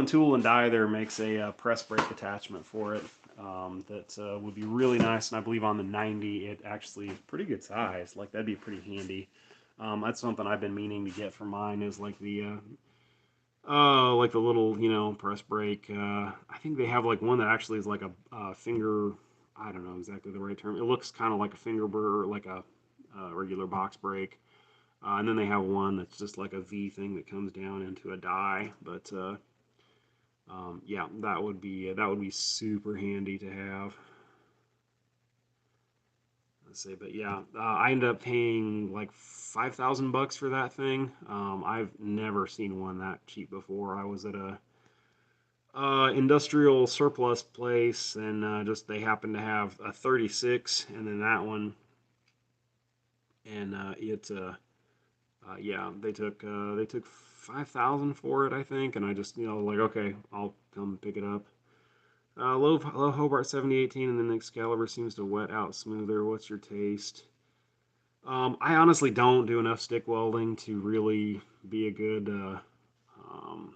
Tool and Die there makes a press brake attachment for it that would be really nice. And I believe on the 90, it actually is pretty good size. Like that'd be pretty handy. That's something I've been meaning to get for mine is like the little press brake. I think they have like one that actually is like a finger. I don't know exactly the right term. It looks kind of like a finger burr, like a regular box brake. And then they have one that's just like a V thing that comes down into a die. But yeah, that would be super handy to have. Let's say, but yeah, I ended up paying like 5,000 bucks for that thing. I've never seen one that cheap before. I was at a industrial surplus place, and just they happened to have a 36, and then that one, and yeah, they took 5,000 for it, I think, and I just like okay, I'll come pick it up. Low Hobart 7018, and then Excalibur seems to wet out smoother. What's your taste? I honestly don't do enough stick welding to really be a good um,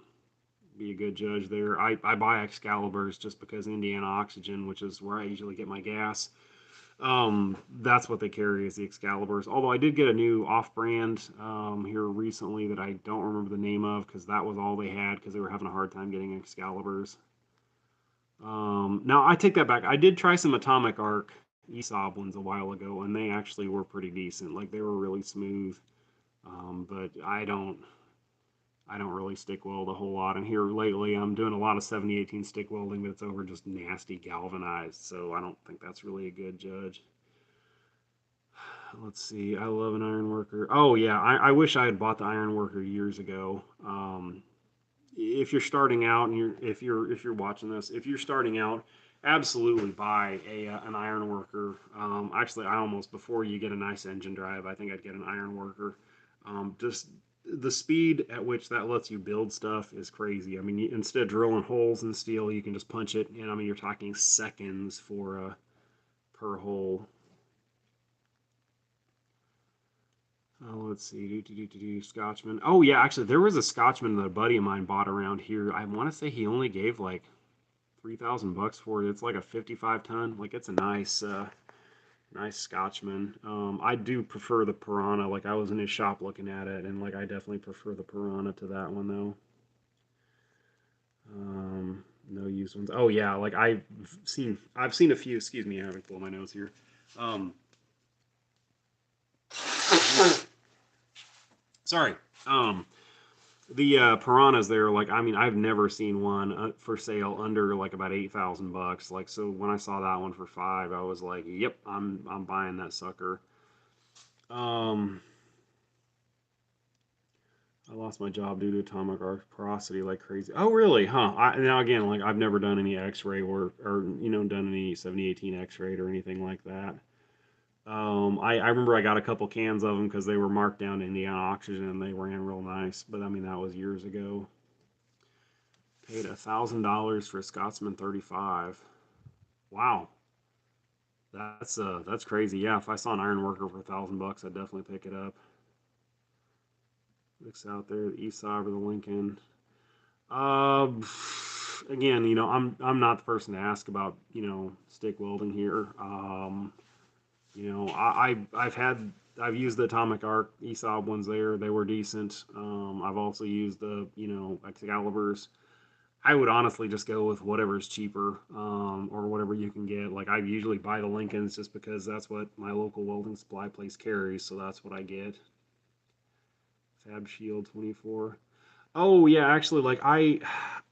judge there. I buy Excaliburs just because Indiana Oxygen, which is where I usually get my gas, that's what they carry is the Excaliburs. Although I did get a new off-brand here recently that I don't remember the name of because that was all they had because they were having a hard time getting Excaliburs. Now I take that back. I did try some Atomic Arc ESOB ones a while ago, and they actually were pretty decent. Like they were really smooth. But I don't really stick weld a whole lot. And here lately, I'm doing a lot of 7018 stick welding, but it's over just nasty galvanized. So I don't think that's really a good judge. Let's see. I love an iron worker. Oh yeah, I wish I had bought the iron worker years ago. If you're starting out and if you're watching this, if you're starting out, absolutely buy an iron worker. Actually, I almost before you get a nice engine drive, I think I'd get an iron worker. Just the speed at which that lets you build stuff is crazy. I mean, instead of drilling holes in steel, you can just punch it. And I mean, you're talking seconds for per hole. Let's see. Scotchman. Oh yeah, actually, there was a Scotchman that a buddy of mine bought around here. I want to say he only gave like 3,000 bucks for it. It's like a 55 ton. Like it's a nice Scotchman. I do prefer the Piranha. Like I was in his shop looking at it, and like I definitely prefer the Piranha to that one though. No used ones. Oh yeah, like I've seen a few. Excuse me, I haven't pulled my nose here. Um, sorry. Um, the piranhas there, like I mean, I've never seen one for sale under like about 8,000 bucks. Like so, when I saw that one for 5, I was like, "Yep, I'm buying that sucker." Um, I lost my job due to atomic porosity like crazy. Oh, really? Huh? Now again, like I've never done any X-ray work or done any 7018 X-ray or anything like that. I remember I got a couple cans of them because they were marked down to Indiana Oxygen and they ran real nice. But I mean that was years ago. Paid $1,000 for a Scotsman 35. Wow, that's crazy. Yeah, if I saw an iron worker for $1,000 I'd definitely pick it up. Looks out there, the Esaw or the Lincoln. Uh, Again, I'm not the person to ask about stick welding here. I've used the Atomic Arc ESOB ones there. They were decent. I've also used the Excaliburs. I would honestly just go with whatever's cheaper, or whatever you can get. Like I usually buy the Lincolns just because that's what my local welding supply place carries, so that's what I get. Fab Shield 24. Oh yeah, actually,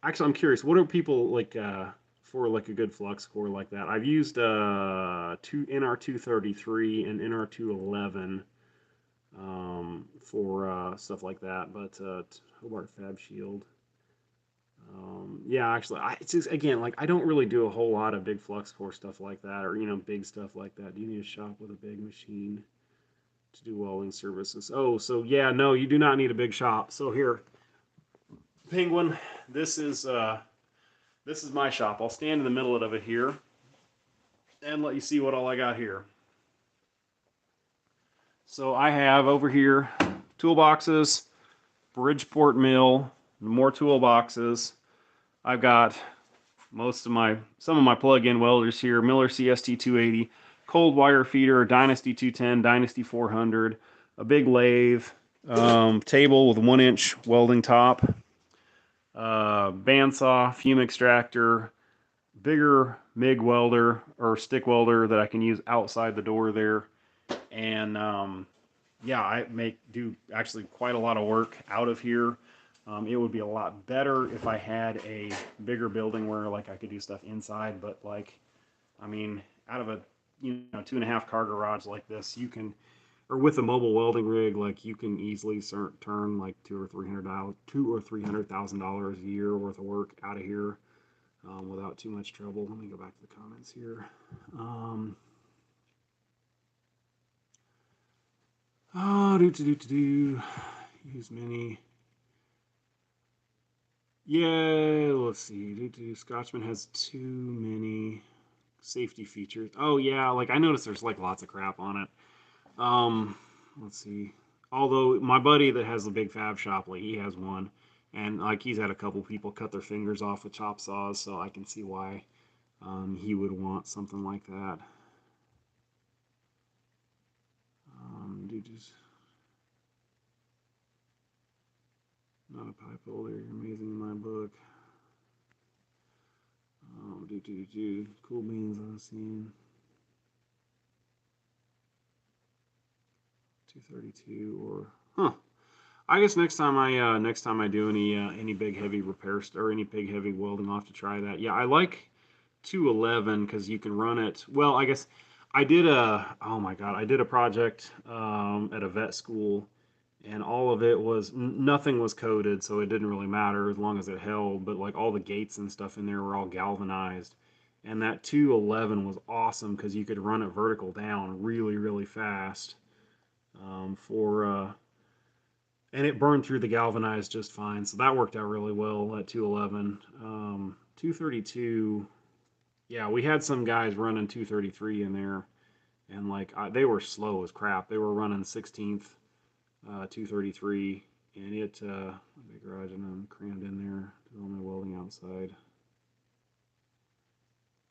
I'm curious. What are people like for like a good flux core like that? I've used two NR233 and NR211 for stuff like that, but Hobart Fab Shield. Yeah, actually, it's just again like I don't really do a whole lot of big flux core stuff like that, or big stuff like that. Do you need a shop with a big machine to do welding services? Oh, so yeah, no, you do not need a big shop. So here, Penguin, this is my shop. I'll stand in the middle of it here and let you see what all I got here. So I have over here toolboxes, Bridgeport mill, more toolboxes. I've got some of my plug-in welders here, Miller CST 280, cold wire feeder, Dynasty 210, Dynasty 400, a big lathe, table with 1-inch welding top, bandsaw, fume extractor, bigger MIG welder or stick welder that I can use outside the door there. And yeah, I do actually quite a lot of work out of here. It would be a lot better if I had a bigger building where like I could do stuff inside, but like, I mean, out of a 2.5 car garage like this, you can, or with a mobile welding rig, like you can easily turn like $200,000 a year worth of work out of here without too much trouble. Let me go back to the comments here. Use many. Yeah, let's see. Scotchman has too many safety features. Oh yeah, like I noticed there's like lots of crap on it. Let's see. Although my buddy that has the big fab shop, like he has one, and like he's had a couple people cut their fingers off with chop saws, so I can see why he would want something like that. Dude, not a pipe holder. You're amazing in my book. Cool beans on the scene. 232 or huh. I guess next time I do any big heavy repairs or any big heavy welding, I'll have to try that. Yeah, I like 211 because you can run it. Well, I guess oh my god, I did a project at a vet school, and all of it was nothing was coated, so it didn't really matter as long as it held. But like all the gates and stuff in there were all galvanized, and that 211 was awesome because you could run it vertical down really fast for and it burned through the galvanized just fine. So that worked out really well at 211. 232, yeah, we had some guys running 233 in there, and like they were slow as crap. They were running 16th, 233, and it the garage and I'm crammed in there, did all my welding outside.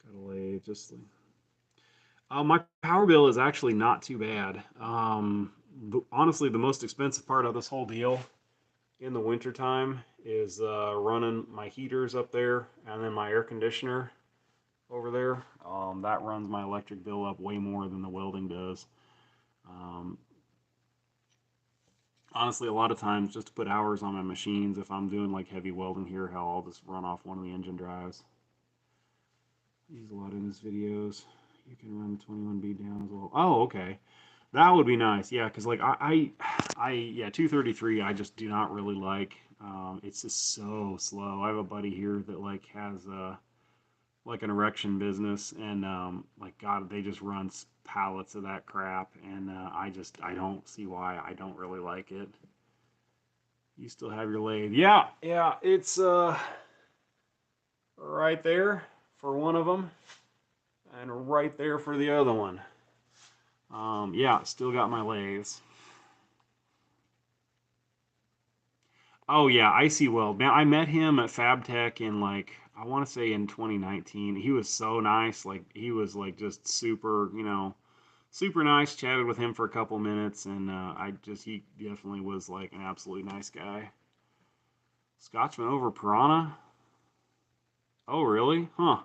Got a lathe, just like my power bill is actually not too bad. Honestly, the most expensive part of this whole deal in the wintertime is running my heaters up there and then my air conditioner over there. That runs my electric bill up way more than the welding does. Um, Honestly, a lot of times just to put hours on my machines, if I'm doing like heavy welding here, hell, I'll just run off one of the engine drives. Use a lot in his videos. You can run the 21B down as well. Oh, okay. That would be nice. Yeah, because like yeah, 233 I just do not really like. It's just so slow. I have a buddy here that like has like an erection business, and like God, they just run pallets of that crap, and I don't see why. I don't really like it. You still have your lathe. Yeah, yeah, it's right there for one of them, and right there for the other one. Yeah, still got my lathes. Oh yeah, Icy Weld. Man, I met him at FabTech in like I want to say in 2019. He was so nice. Like he was like just super, super nice. Chatted with him for a couple minutes, and he definitely was like an absolutely nice guy. Scotchman over Piranha. Oh really? Huh.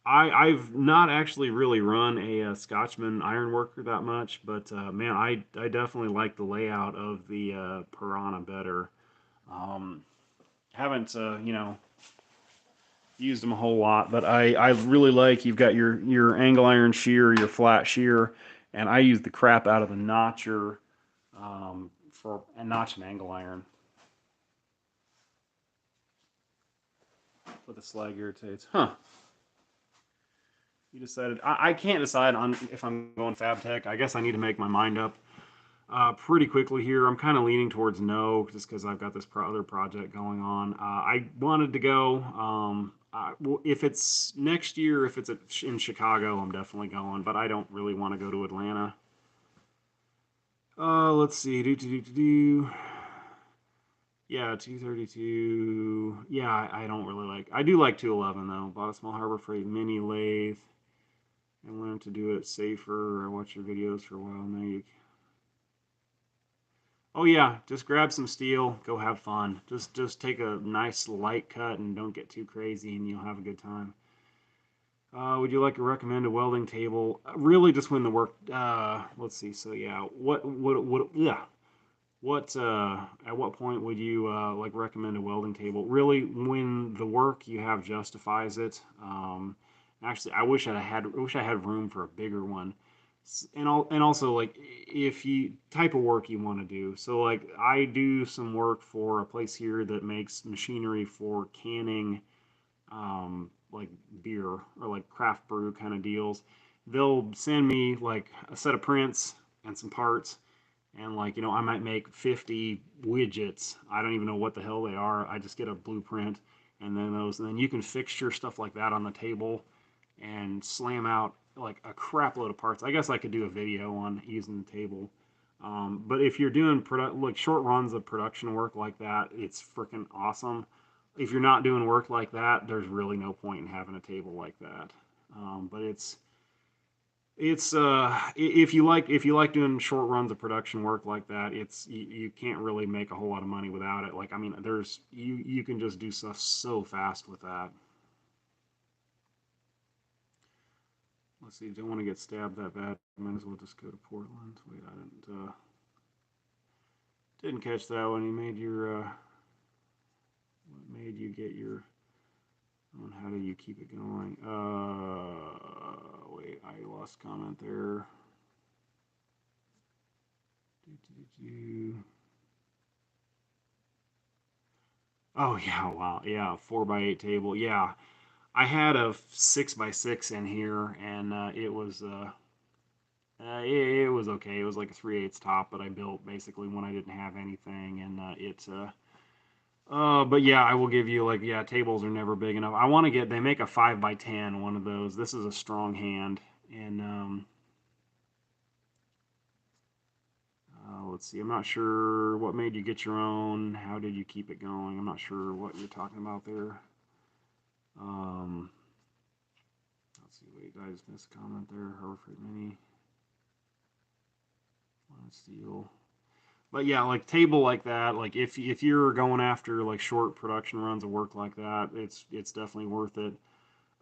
I've not actually really run a, Scotchman ironworker that much, but man, I definitely like the layout of the Piranha better. Um, haven't used them a whole lot, but I really like you've got your angle iron shear, your flat shear, and I use the crap out of the notcher for a notch and angle iron. But the slag irritates. Huh. You decided I can't decide on if I'm going FabTech. I guess I need to make my mind up pretty quickly here. I'm kind of leaning towards no, just because I've got this other project going on. I wanted to go. If it's next year, if it's in Chicago, I'm definitely going. But I don't really want to go to Atlanta. Let's see. Do. Yeah, 232. Yeah, I don't really like. I do like 211 though. Bought a small Harbor Freight mini lathe and learned to do it safer. I watched your videos for a while now. Oh yeah, just grab some steel, go have fun. Just take a nice light cut and don't get too crazy, and you'll have a good time. Would you like to recommend a welding table? Really, just when the work. Let's see. So yeah, yeah. At what point would you like recommend a welding table? Really, when the work you have justifies it. Actually, I wish I had room for a bigger one, and also like if you type of work you want to do. So like I do some work for a place here that makes machinery for canning, like beer or like craft brew kind of deals. They'll send me like a set of prints and some parts, and like I might make 50 widgets. I don't even know what the hell they are. I just get a blueprint, and then you can fixture stuff like that on the table and slam out like a crap load of parts. I guess I could do a video on using the table. But if you're doing like short runs of production work like that, it's freaking awesome. If you're not doing work like that, there's really no point in having a table like that. But if you like doing short runs of production work like that, you can't really make a whole lot of money without it. Like I mean, there's you can just do stuff so fast with that. Let's see, don't want to get stabbed that bad. Might as well just go to Portland. Wait, I didn't catch that when you made your what made you get your how do you keep it going? Wait, I lost comment there. Oh yeah, wow, yeah, 4x8 table. Yeah, I had a 6x6 in here, and it was it was okay. It was like a 3/8 top that I built basically when I didn't have anything, and but yeah, I will give you like yeah, tables are never big enough. I want to get they make a 5x10 one of those. This is a strong hand, and let's see. I'm not sure what made you get your own. How did you keep it going? I'm not sure what you're talking about there. Um, let's see. Wait, did I just miss a comment there? Hereford Mini, steel. But yeah, like table like that, like if you're going after like short production runs of work like that, it's definitely worth it.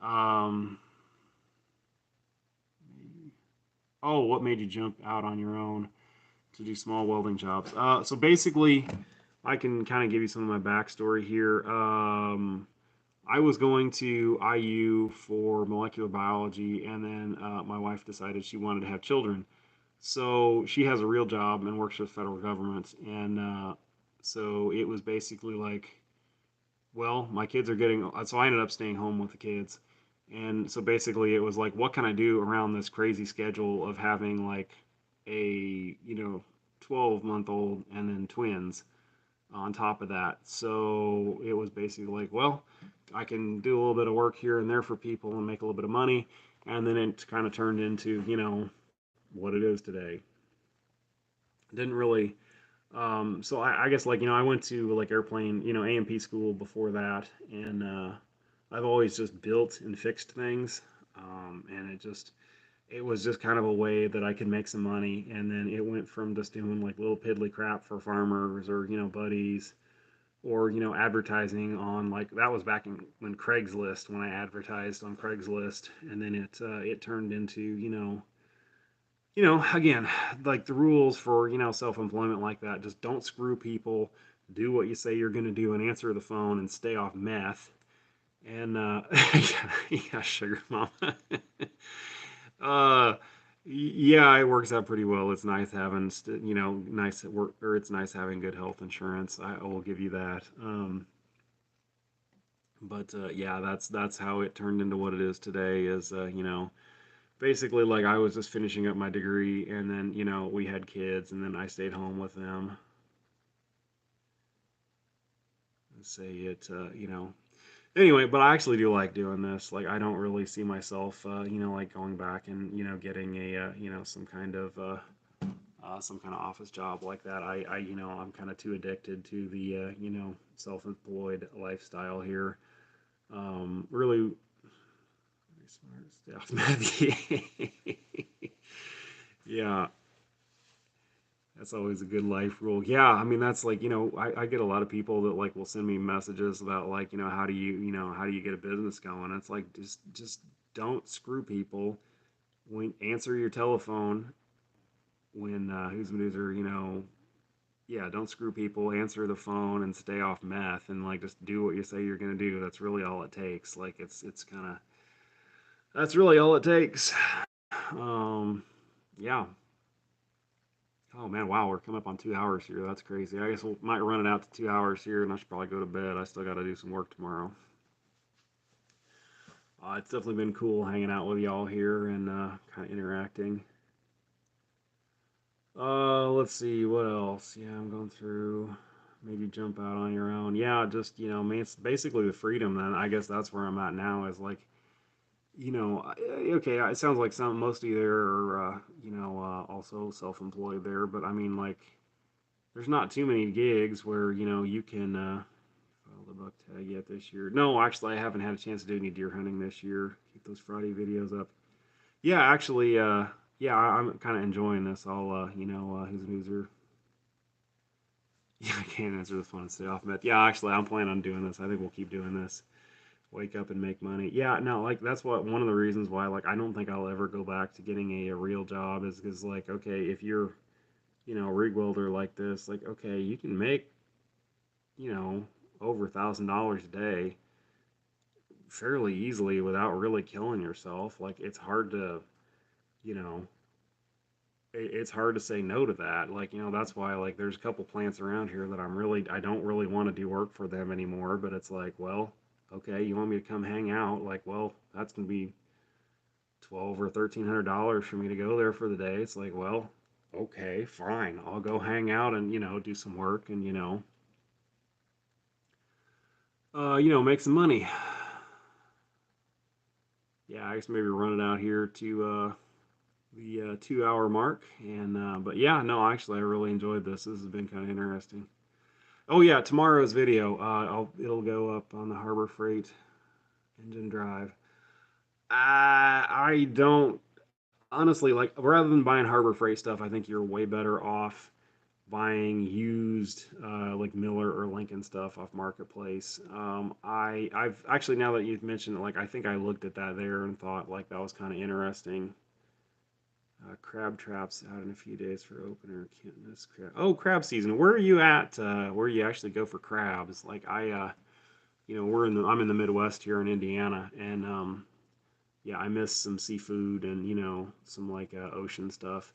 Um, oh, what made you jump out on your own to do small welding jobs? So basically, I can kind of give you some of my backstory here. I was going to IU for molecular biology, and then my wife decided she wanted to have children. So she has a real job and works for the federal government, and so it was basically like, well, my kids are getting, so I ended up staying home with the kids. And so basically it was like, what can I do around this crazy schedule of having like a, 12-month old and then twins on top of that. So it was basically like, well, I can do a little bit of work here and there for people and make a little bit of money. And then it kind of turned into, what it is today. Didn't really so I guess like I went to like airplane A&P school before that, and I've always just built and fixed things, and it was just kind of a way that I could make some money, and then it went from just doing like little piddly crap for farmers or buddies, or advertising on like that was back in when Craigslist when I advertised on Craigslist, and then it turned into again, like the rules for, self-employment like that, just don't screw people, do what you say you're going to do and answer the phone and stay off meth. And, yeah, sugar mama. uh, yeah, it works out pretty well. It's nice having, nice at work, or it's nice having good health insurance. I will give you that. But yeah, that's how it turned into what it is today. Is basically like I was just finishing up my degree, and then we had kids, and then I stayed home with them. Say it, Anyway, but I actually do like doing this. Like I don't really see myself, like going back and getting a some kind of office job like that. I'm kind of too addicted to the self-employed lifestyle here. Really smart stuff. Yeah, that's always a good life rule. Yeah, I mean that's like, I get a lot of people that like will send me messages about like, how do you get a business going? It's like just don't screw people. When answer your telephone when who's an user, yeah, don't screw people, answer the phone and stay off meth and like just do what you say you're gonna do. That's really all it takes. Like it's kinda that's really all it takes. Um yeah. Oh man, wow, we're coming up on 2 hours here. That's crazy. I guess we might run it out to 2 hours here, and I should probably go to bed. I still got to do some work tomorrow. It's definitely been cool hanging out with y'all here and kind of interacting. Let's see what else. Yeah, I'm going through. Maybe jump out on your own. Yeah, just it's basically the freedom. Then I guess that's where I'm at now. Is like okay, it sounds like some most of you there are also self-employed there, but I mean like there's not too many gigs where you can file the buck tag yet this year. No, actually, I haven't had a chance to do any deer hunting this year. Keep those Friday videos up. Yeah, actually, yeah, I'm kind of enjoying this. I'll, who's an user? Yeah, I can't answer this one and stay off meth. Yeah, actually, I'm planning on doing this. I think we'll keep doing this. Wake up and make money. Yeah, no, like that's what one of the reasons why like I don't think I'll ever go back to getting a real job is because like okay, if you're a rig welder like this, like okay, you can make you know over $1,000 a day fairly easily without really killing yourself. Like it's hard to, you know, it's hard to say no to that. Like, that's why like there's a couple plants around here that I don't really want to do work for them anymore, but it's like, well, okay, you want me to come hang out? Like, well, that's going to be $1,200 or $1,300 for me to go there for the day. It's like, well, okay, fine. I'll go hang out and, do some work and, make some money. Yeah, I guess maybe run it out here to the 2 hour mark. And, but yeah, no, actually, I really enjoyed this. This has been kind of interesting. Oh, yeah, tomorrow's video, it'll go up on the Harbor Freight engine drive. I don't honestly like rather than buying Harbor Freight stuff. I think you're way better off buying used like Miller or Lincoln stuff off Marketplace. I've actually now that you've mentioned it, like I think I looked at that there and thought like that was kind of interesting. Crab traps out in a few days for opener. Can't miss crab. Oh, crab season. Where are you at? Where you actually go for crabs? Like I'm in the Midwest here in Indiana, and yeah, I miss some seafood and some like ocean stuff.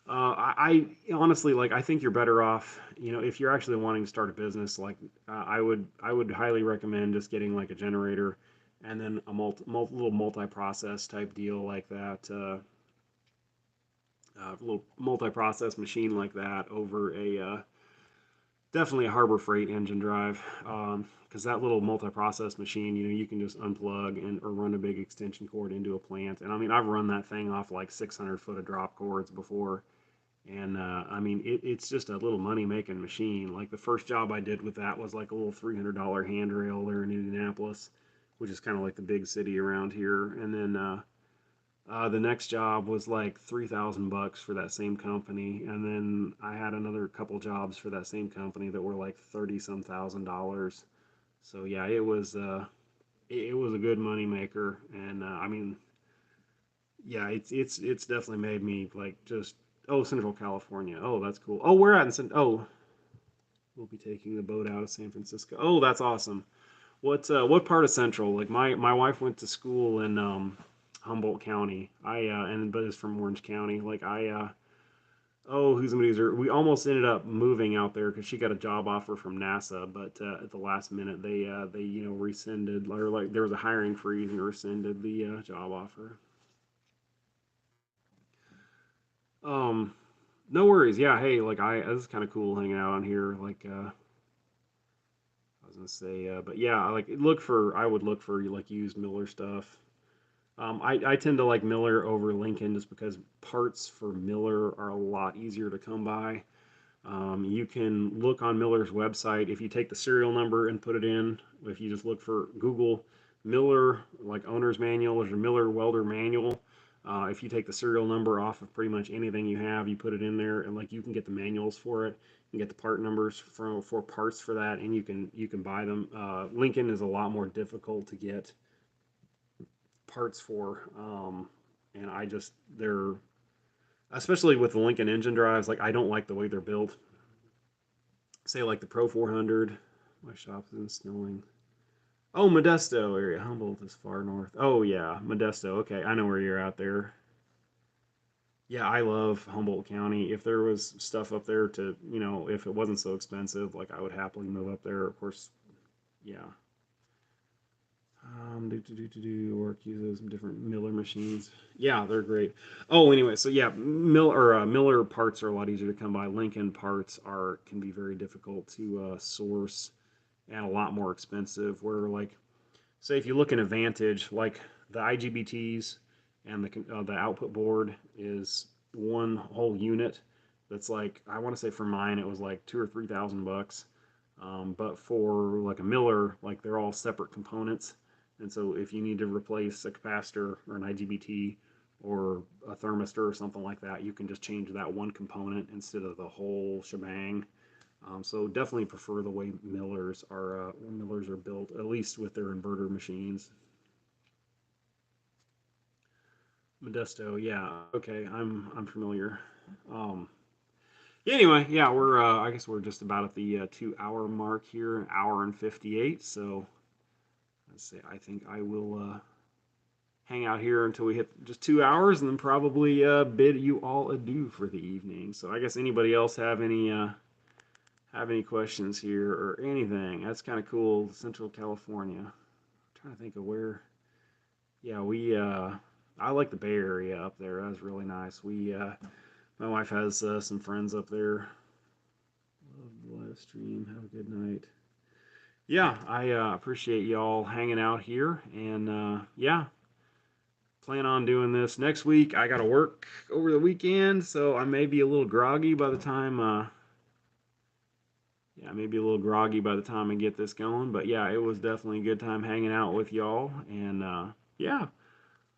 I honestly like. I think you're better off. If you're actually wanting to start a business, like I would highly recommend just getting like a generator, and then a little multi-process type deal like that. Little multi-process machine like that over a definitely a Harbor Freight engine drive. Because that little multi-process machine, you can just unplug and or run a big extension cord into a plant. And I mean, I've run that thing off like 600 foot of drop cords before. And I mean, it's just a little money making machine. Like the first job I did with that was like a little $300 handrail there in Indianapolis, which is kind of like the big city around here. And then the next job was like 3,000 bucks for that same company, and then I had another couple jobs for that same company that were like 30 some $1,000s. So yeah, it was a good money maker, and I mean, yeah, it's definitely made me like just Central California. Oh, that's cool. Oh, we're at we'll be taking the boat out of San Francisco. Oh, that's awesome. What part of Central? Like my wife went to school in Humboldt County. But is from Orange County. Like who's the user? We almost ended up moving out there because she got a job offer from NASA, but at the last minute they rescinded, or like there was a hiring freeze and rescinded the job offer. Um, no worries. Yeah, hey, like this is kind of cool hanging out on here. Like I was gonna say, but yeah, I would look for like used Miller stuff. I tend to like Miller over Lincoln just because parts for Miller are a lot easier to come by. You can look on Miller's website if you take the serial number and put it in. If you just look for Google Miller, like owner's manual or Miller welder manual, if you take the serial number off of pretty much anything you have, you put it in there, and like you can get the manuals for it. You can get the part numbers for parts for that, and you can buy them. Lincoln is a lot more difficult to get parts for, and they're especially with the Lincoln engine drives. Like I don't like the way they're built. Say like the Pro 400. My shop is in Snelling. Oh, Modesto area. Humboldt is far north. Oh yeah, Modesto. Okay, I know where you're out there. Yeah, I love Humboldt County. If there was stuff up there to, if it wasn't so expensive, like I would happily move up there. Of course, yeah. Do work uses different Miller machines. Yeah, they're great. Oh, anyway, so yeah, Miller parts are a lot easier to come by. Lincoln parts are can be very difficult to source and a lot more expensive. Where like, say if you look in Advantage, like the IGBTs and the output board is one whole unit. That's like I want to say for mine it was like 2 or 3 thousand bucks. But for like a Miller, like they're all separate components. And so if you need to replace a capacitor or an IGBT or a thermistor or something like that, you can just change that one component instead of the whole shebang. So definitely prefer the way Millers are built, at least with their inverter machines. Modesto, yeah, okay, I'm familiar. Um, yeah, anyway, yeah, I guess we're just about at the 2 hour mark here, an hour and 58. So let's say I think I will hang out here until we hit just 2 hours, and then probably bid you all adieu for the evening. So I guess anybody else have any questions here or anything? That's kind of cool. Central California. I'm trying to think of where. Yeah, we I like the Bay Area up there. That was really nice. My wife has some friends up there. Love the live stream. Have a good night. Yeah, I appreciate y'all hanging out here, and yeah, plan on doing this next week. I got to work over the weekend, so I may be a little groggy by the time. Yeah, maybe a little groggy by the time I get this going, but yeah, it was definitely a good time hanging out with y'all, and yeah,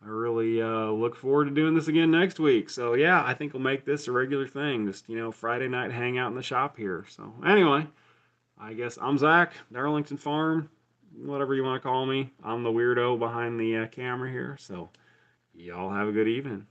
I really look forward to doing this again next week. So yeah, I think we'll make this a regular thing. Just Friday night hang out in the shop here. So anyway, I guess I'm Zach, Darlington Farm, whatever you want to call me. I'm the weirdo behind the camera here. So y'all have a good evening.